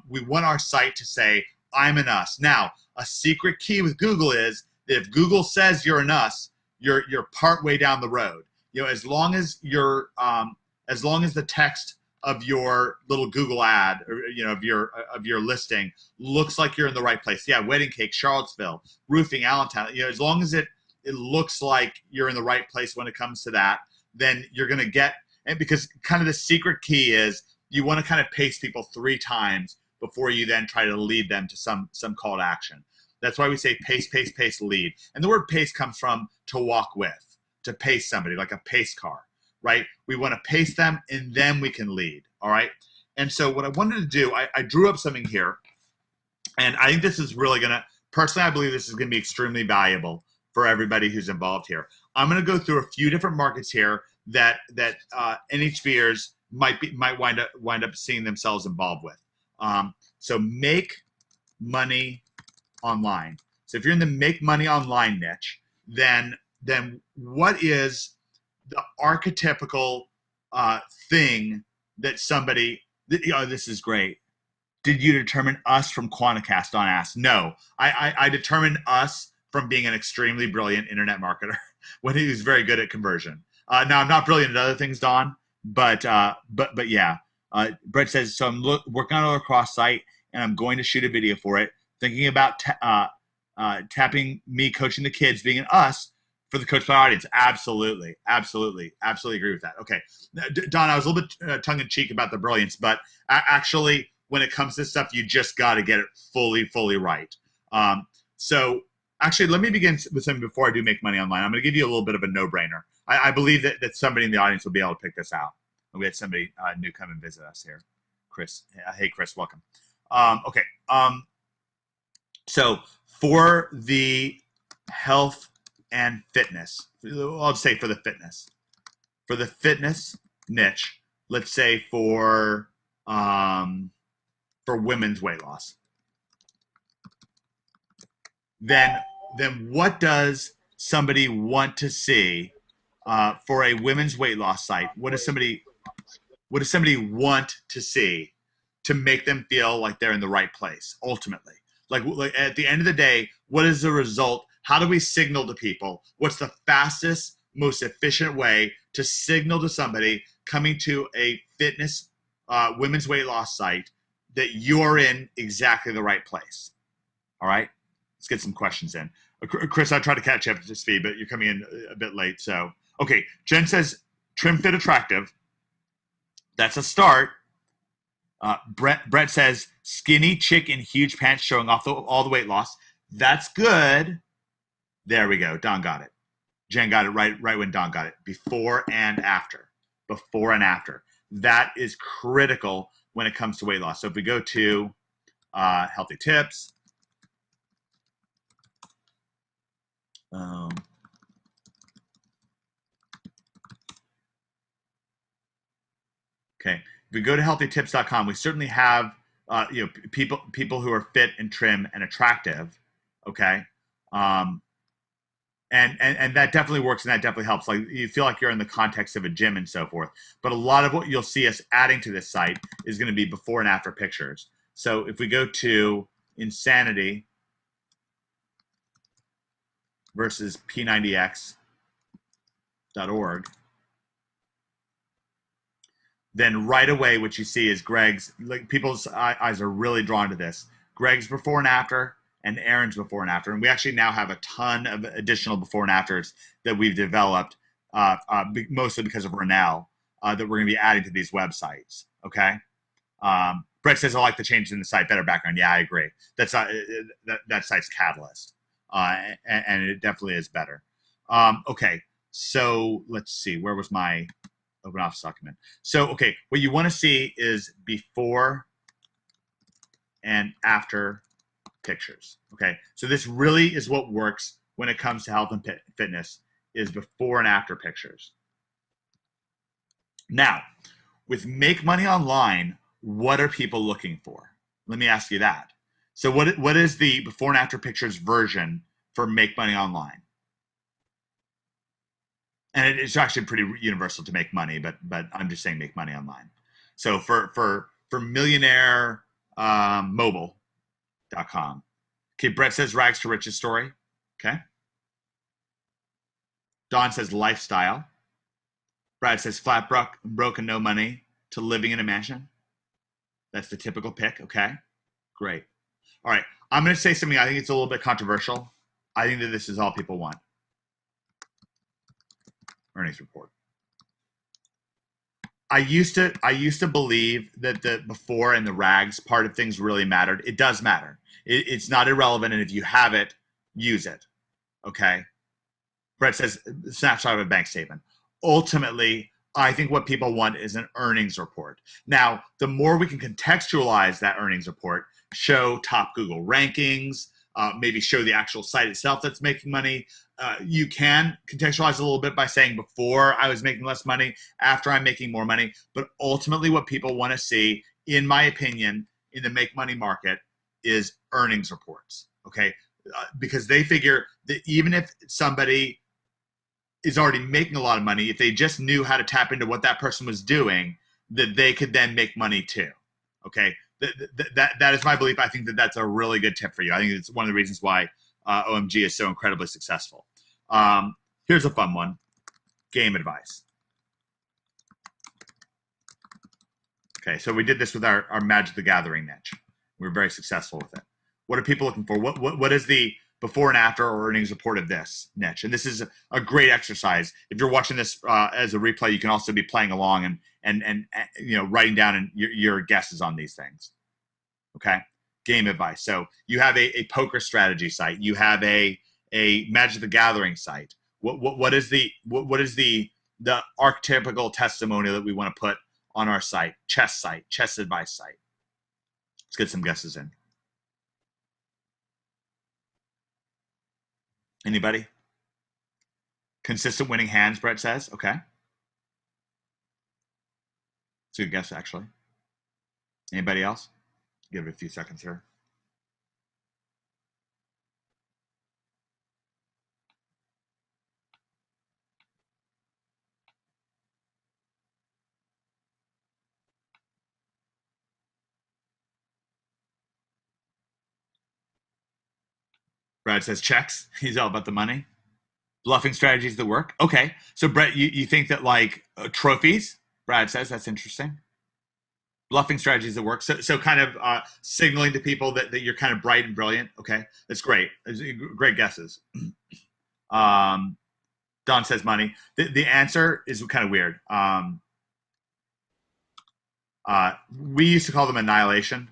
We want our site to say, I'm an us. Now, a secret key with Google is that if Google says you're an us, you're part way down the road. As long as the text of your little Google ad or of your listing looks like you're in the right place. Yeah, wedding cake, Charlottesville, roofing, Allentown. As long as it looks like you're in the right place when it comes to that, then you're going to get. And because kind of the secret key is you want to kind of pace people 3 times before you then try to lead them to some call to action. That's why we say pace, pace, pace, lead. And the word pace comes from to walk with, to pace somebody, like a pace car, right? We want to pace them and then we can lead, all right? And so what I wanted to do, I drew up something here, and I think this is really going to, personally, I believe this is going to be extremely valuable for everybody who's involved here. I'm going to go through a few different markets here that NHVers might wind up seeing themselves involved with. So make money online. So if you're in the make money online niche, then what is the archetypical thing that somebody? This is great. Did you determine us from Quanticast? Don asked. No, I determined us from being an extremely brilliant internet marketer when he was very good at conversion. Now I'm not brilliant at other things, Don, but yeah. Brett says, so I'm working on a lacrosse site and I'm going to shoot a video for it, thinking about tapping me coaching the kids, being an us for the Coach Player audience. Absolutely agree with that. Okay, Don, I was a little bit tongue-in-cheek about the brilliance, but actually, when it comes to stuff, you just got to get it fully right. So actually, let me begin with something before I do make money online. I'm going to give you a little bit of a no-brainer. I believe that somebody in the audience will be able to pick this out. We had somebody new come and visit us here. Chris. Hey, Chris, welcome. Okay. So for the health and fitness, I'll say for the fitness niche, let's say for women's weight loss, then what does somebody want to see for a women's weight loss site? What does somebody want to see to make them feel like they're in the right place ultimately? Like at the end of the day, what is the result? How do we signal to people? What's the fastest, most efficient way to signal to somebody coming to a fitness women's weight loss site that you're in exactly the right place? All right, let's get some questions in. Chris, I tried to catch up to speed, but you're coming in a bit late. So, okay, Jen says trim, fit, attractive. That's a start. Brett says skinny chick in huge pants showing off all the weight loss. That's good. There we go. Don got it. Jen got it right when Don got it. Before and after. Before and after. That is critical when it comes to weight loss. So if we go to healthy tips. Okay. If we go to healthytips.com, we certainly have people who are fit and trim and attractive. Okay. And that definitely works and that definitely helps. Like you feel like you're in the context of a gym and so forth. But a lot of what you'll see us adding to this site is going to be before and after pictures. So if we go to Insanity versus P90X.org, then right away what you see is Greg's, like people's eyes are really drawn to this. Greg's before and after and Aaron's before and after. And we actually now have a ton of additional before and afters that we've developed, mostly because of Renell, that we're going to be adding to these websites. Okay. Brett says, I like the changes in the site, better background. Yeah, I agree. That's that site's catalyst. And it definitely is better. Okay. So let's see, where was my open office document? So, okay, what you want to see is before and after pictures. Okay, so this really is what works when it comes to health and fitness, is before and after pictures. Now, with Make Money Online, what are people looking for? Let me ask you that. So what is the before and after pictures version for Make Money Online? And it's actually pretty universal to make money, but I'm just saying make money online. So for millionaire mobile.com. Okay, Brett says rags to riches story. Okay. Don says lifestyle. Brad says flat broke and no money to living in a mansion. That's the typical pick. Okay, great. All right, I'm going to say something I think it's a little bit controversial. I think that this is all people want. Earnings report. I used to believe that the before and the rags part of things really mattered. It does matter. It's not irrelevant, and if you have it, use it. Okay. Brett says snapshot of a bank statement. Ultimately, I think what people want is an earnings report. Now, the more we can contextualize that earnings report, show top Google rankings, maybe show the actual site itself that's making money. You can contextualize a little bit by saying before I was making less money, after I'm making more money. But ultimately what people want to see, in my opinion, in the make money market is earnings reports, okay? Because they figure that even if somebody is already making a lot of money, if they just knew how to tap into what that person was doing, that they could then make money too, okay? that is my belief. I think that that's a really good tip for you. I think it's one of the reasons why OMG is so incredibly successful. Here's a fun one. Game advice. Okay, so we did this with our Magic the Gathering niche. We were very successful with it. What are people looking for? What is the before and after or earnings report of this niche? And this is a great exercise. If you're watching this as a replay, you can also be playing along and writing down your guesses on these things. Okay, game advice. So you have a poker strategy site. You have a Magic the Gathering site. What is the archetypical testimonial that we want to put on our site? Chess advice site. Let's get some guesses in. Anybody? Consistent winning hands, Brett says. Okay. It's a good guess, actually. Anybody else? Give it a few seconds here. Brad says checks. He's all about the money. Bluffing strategies that work. Okay. So, Brett, you think that like trophies, Brad says, that's interesting. Bluffing strategies that work. So kind of signaling to people that you're kind of bright and brilliant. Okay. That's great. Great guesses. Don says money. The answer is kind of weird. We used to call them annihilation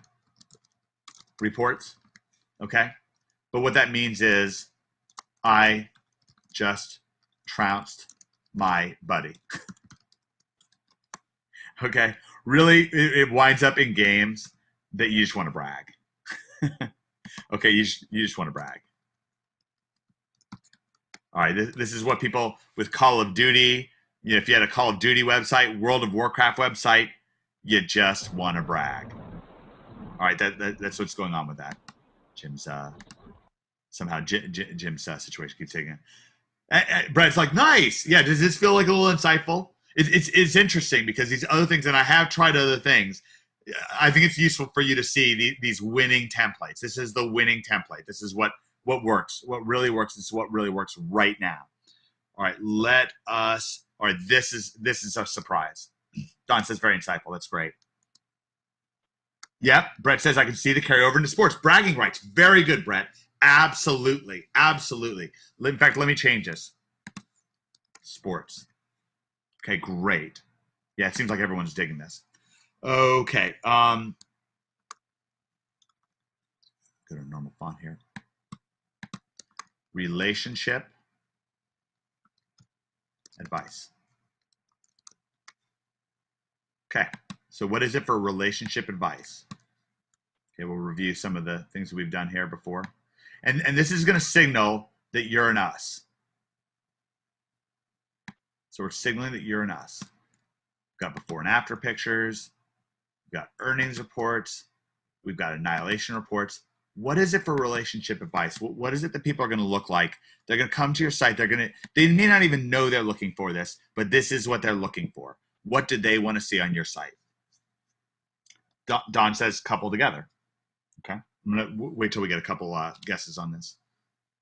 reports. Okay. But what that means is I just trounced my buddy. Okay. Really, it winds up in games that you just want to brag. Okay. You just want to brag. All right. This is what people with Call of Duty, if you had a Call of Duty website, World of Warcraft website, you just want to brag. All right. That's what's going on with that. Jim's somehow Jim's situation keeps taking it. Brett's like, nice. Yeah, does this feel like a little insightful? It's interesting because these other things, and I have tried other things. I think it's useful for you to see these winning templates. This is the winning template. This is what works. What really works is what really works right now. All right, this is a surprise. Don says very insightful. That's great. Yep. Brett says I can see the carryover into sports. Bragging rights. Very good, Brett. Absolutely. Absolutely. In fact, let me change this. Sports. Okay, great. Yeah, it seems like everyone's digging this. Okay. Go to normal font here. Relationship advice. Okay. So what is it for relationship advice? Okay, we'll review some of the things that we've done here before. And this is going to signal that you're an us. So we're signaling that you're an us. We've got before and after pictures. We've got earnings reports. We've got annihilation reports. What is it for relationship advice? What is it that people are going to look like? They're going to come to your site. They may not even know they're looking for this, but this is what they're looking for. What do they want to see on your site? Don says couple together. Okay. I'm going to wait till we get a couple guesses on this.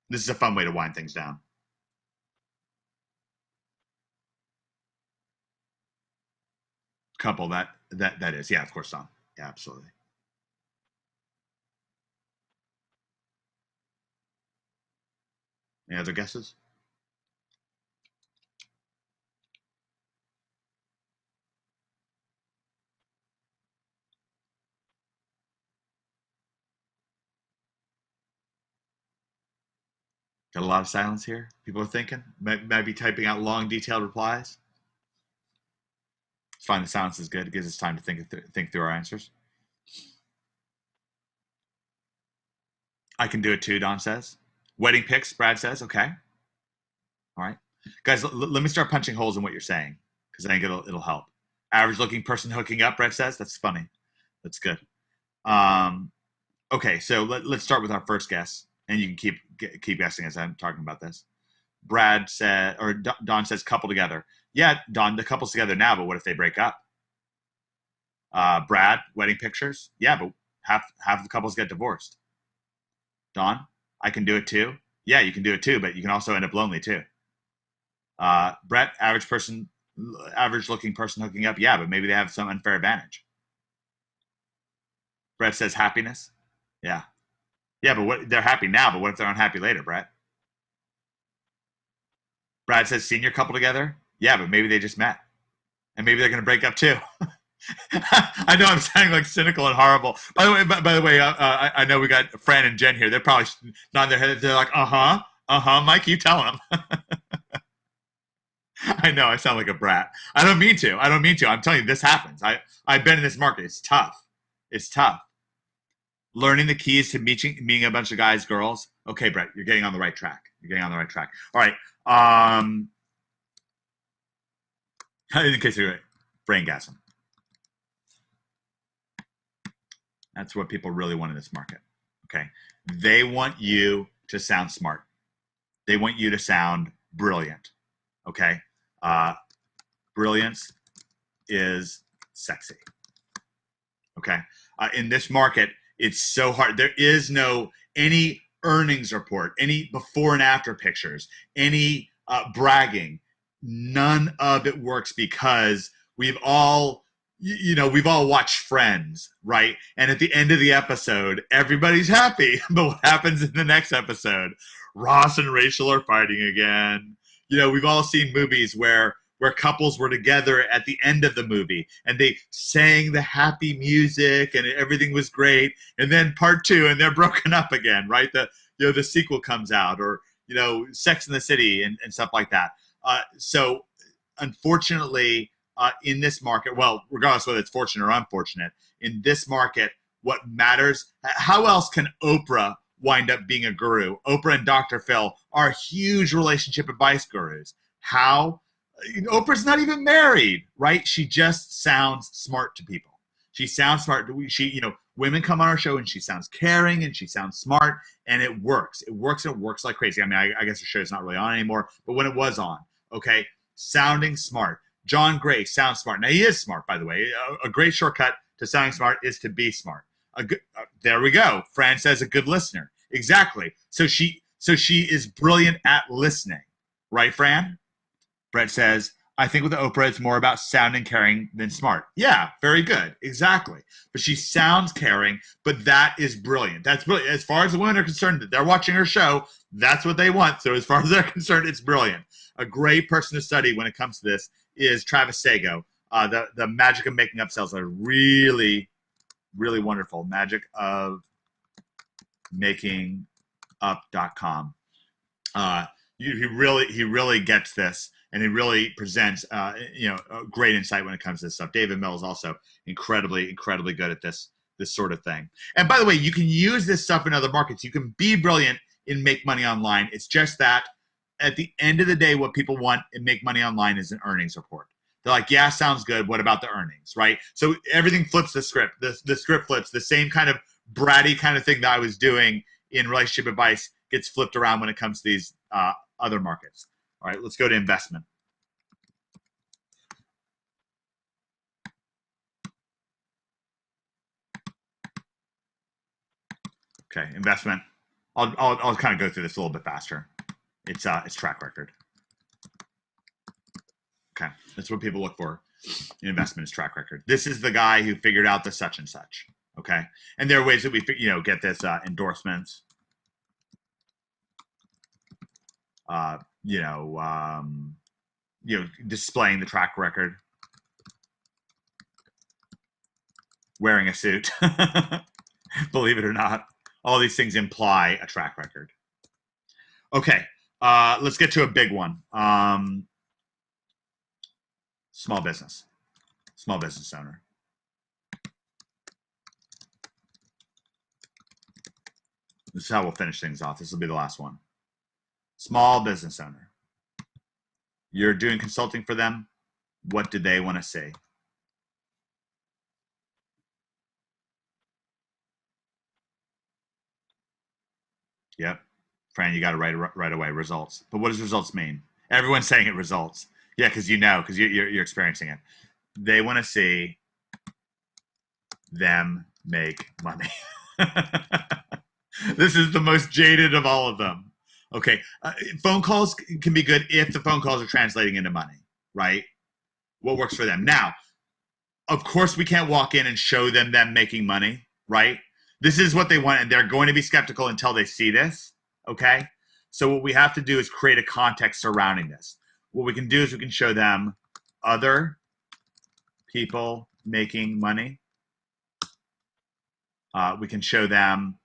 This is a fun way to wind things down. Couple, that is. Yeah, of course, Don. Yeah, absolutely. Any other guesses? Got a lot of silence here. People are thinking. Might be typing out long, detailed replies. It's fine. The silence is good. It gives us time to think through our answers. I can do it too, Don says. Wedding pics, Brad says. Okay. All right. Guys, let me start punching holes in what you're saying because I think it'll help. Average looking person hooking up, Brad says. That's funny. That's good. Okay, so let's start with our first guess, and you can keep guessing as I'm talking about this. Brad said, or Don says couple together. Yeah, Don, the couple's together now, but what if they break up? Brad, wedding pictures. Yeah, but half the couples get divorced. Dawn, I can do it too. Yeah, you can do it too, but you can also end up lonely too. Brett, average looking person hooking up. Yeah, but maybe they have some unfair advantage. Brett says happiness. Yeah. Yeah, but what they're happy now, but what if they're unhappy later, Brett? Brad says senior couple together. Yeah, but maybe they just met. And maybe they're going to break up too. I know I'm sounding like cynical and horrible. By the way, I know we got Fran and Jen here. They're probably nodding their heads. They're like, Mike, you tell them. I know I sound like a brat. I don't mean to. I'm telling you, this happens. I've been in this market. It's tough. It's tough. Learning the keys to meeting a bunch of guys, girls. Okay, Brett, you're getting on the right track. All right. In case you're braingasm. That's what people really want in this market. Okay. They want you to sound smart. They want you to sound brilliant. Okay. Brilliance is sexy. Okay. In this market, it's so hard. There is no any earnings report, any before and after pictures, any bragging. None of it works because we've all watched Friends, right? And at the end of the episode, everybody's happy. But what happens in the next episode? Ross and Rachel are fighting again. We've all seen movies where couples were together at the end of the movie and they sang the happy music and everything was great. And then part 2 and they're broken up again, right? The sequel comes out, or Sex in the City and stuff like that. So unfortunately, in this market, well, regardless whether it's fortunate or unfortunate, in this market, what matters, how else can Oprah wind up being a guru? Oprah and Dr. Phil are huge relationship advice gurus. How? Oprah's not even married, right? She just sounds smart to people. She sounds smart. Women come on our show and she sounds caring and she sounds smart, and it works. It works like crazy. I mean, I guess the show's not really on anymore, but when it was on, okay, sounding smart. John Gray sounds smart. Now, he is smart, by the way. A great shortcut to sounding smart is to be smart. There we go. Fran says a good listener. Exactly. So she is brilliant at listening, right, Fran? Brett says, I think with Oprah, it's more about sounding caring than smart. Yeah, very good. Exactly. But she sounds caring, but that is brilliant. That's brilliant. As far as the women are concerned, they're watching her show. That's what they want. So as far as they're concerned, it's brilliant. A great person to study when it comes to this is Travis Sago. The magic of making up sales are really, really wonderful. Magic of making up.com. He really gets this, and he really presents a great insight when it comes to this stuff. David Mills also incredibly good at this sort of thing. And by the way, you can use this stuff in other markets. You can be brilliant in make money online. It's just that at the end of the day, what people want in make money online is an earnings report. They're like, yeah, sounds good. What about the earnings, right? So everything flips the script. The script flips. The same kind of bratty kind of thing that I was doing in relationship advice gets flipped around when it comes to these other markets. All right, let's go to investment. Okay, investment. I'll kind of go through this a little bit faster. It's track record. Okay, that's what people look for in investment, is track record. This is the guy who figured out the such and such. Okay, and there are ways that we get this endorsements. Displaying the track record, wearing a suit. Believe it or not, all these things imply a track record. Okay, let's get to a big one. Small business owner. This is how we'll finish things off. This will be the last one. Small business owner. You're doing consulting for them. What do they want to see? Yep. Fran, you got it right away. Results. But what does results mean? Everyone's saying it results. Yeah, because you're experiencing it. They want to see them make money. This is the most jaded of all of them. Okay, phone calls can be good if the phone calls are translating into money, right? What works for them. Now, of course, we can't walk in and show them making money, right? This is what they want, and they're going to be skeptical until they see this, okay? So what we have to do is create a context surrounding this. What we can do is we can show them other people making money. We can show them,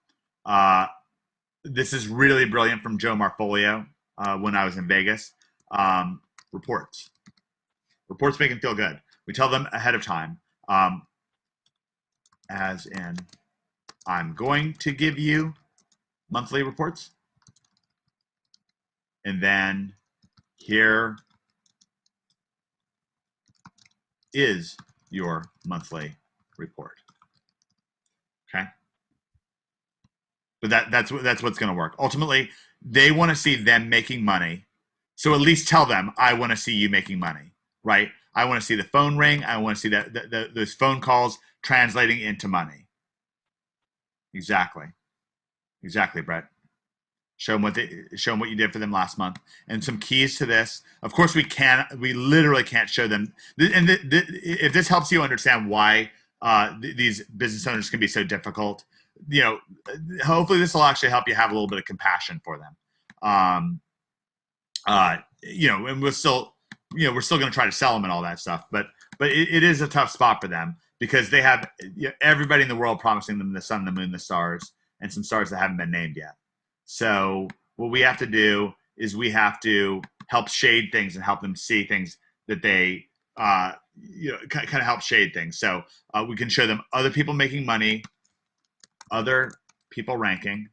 this is really brilliant from Joe Marfolio when I was in Vegas, reports. Reports make them feel good. We tell them ahead of time, as in, I'm going to give you monthly reports. And then here is your monthly report. Okay. But that's what's going to work. Ultimately, they want to see them making money. So at least tell them, I want to see you making money, right? I want to see the phone ring. I want to see those phone calls translating into money. Exactly. Exactly, Brett. Show them what you did for them last month, and some keys to this. Of course, we literally can't show them. And if this helps you understand why these business owners can be so difficult, hopefully this will actually help you have a little bit of compassion for them. And we're still going to try to sell them and all that stuff, but it is a tough spot for them because they have everybody in the world promising them the sun, the moon, the stars, and some stars that haven't been named yet. So what we have to do is we have to help shade things and help them see things that they, kind of help shade things. So we can show them other people making money, other people ranking.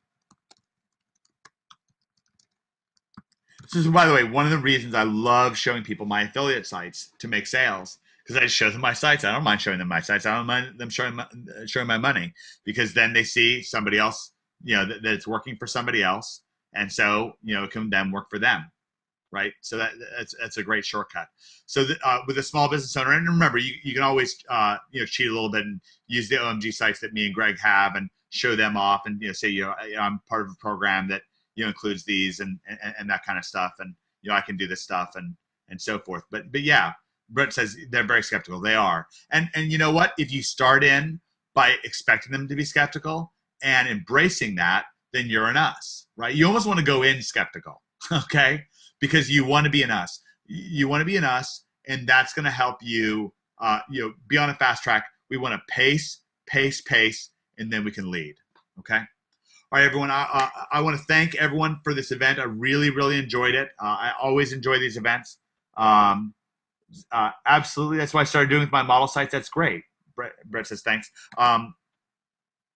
This is, by the way, one of the reasons I love showing people my affiliate sites to make sales, because I just show them my sites. I don't mind showing them my sites. I don't mind them showing my money, because then they see somebody else, that it's working for somebody else, and so it can then work for them, right? So that's a great shortcut. So with a small business owner, and remember, you can always cheat a little bit and use the OMG sites that me and Greg have and show them off, and say I'm part of a program that includes these and that kind of stuff, and I can do this stuff and so forth. But yeah, Brett says they're very skeptical. They are, and you know what? If you start in by expecting them to be skeptical and embracing that, then you're an us, right? You almost want to go in skeptical, okay? Because you want to be an us. You want to be an us, and that's going to help you, be on a fast track. We want to pace, and then we can lead, okay? All right, everyone, I want to thank everyone for this event. I really, really enjoyed it. I always enjoy these events. Absolutely, that's why I started doing with my model sites. That's great. Brett says thanks.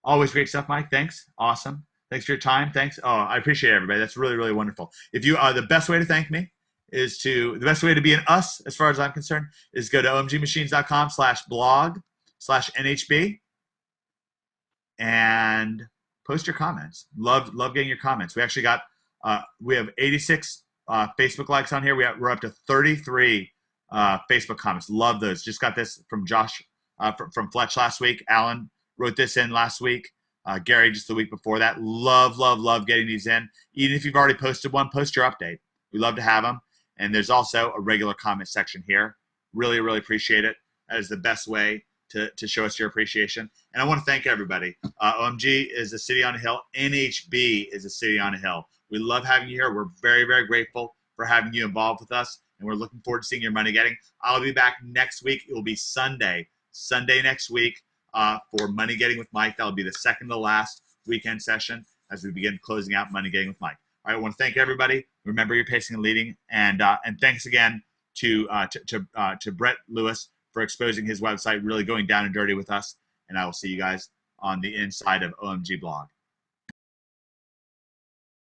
Always great stuff, Mike. Thanks. Awesome. Thanks for your time. Thanks. Oh, I appreciate everybody. That's really, really wonderful. If you the best way to thank me is the best way to be an us, as far as I'm concerned, is go to omgmachines.com/blog/NHB and post your comments. Love getting your comments. We actually got we have 86 Facebook likes on here. We're up to 33 Facebook comments. Love those. Just got this from Josh from Fletch last week. Alan wrote this in last week. Gary just the week before that. Love getting these in. Even if you've already posted one, post your update. We love to have them. And there's also a regular comment section here. Really, really appreciate it. That is the best way to show us your appreciation. And I want to thank everybody. OMG is a city on a hill. NHB is a city on a hill. We love having you here. We're very, very grateful for having you involved with us. And we're looking forward to seeing your money getting. I'll be back next week. It will be Sunday next week for Money Getting with Mike. That'll be the second to last weekend session as we begin closing out Money Getting with Mike. All right, I want to thank everybody. Remember your pacing and leading. And thanks again to Brett Lewis for exposing his website, really going down and dirty with us. And I will see you guys on the inside of OMG Blog.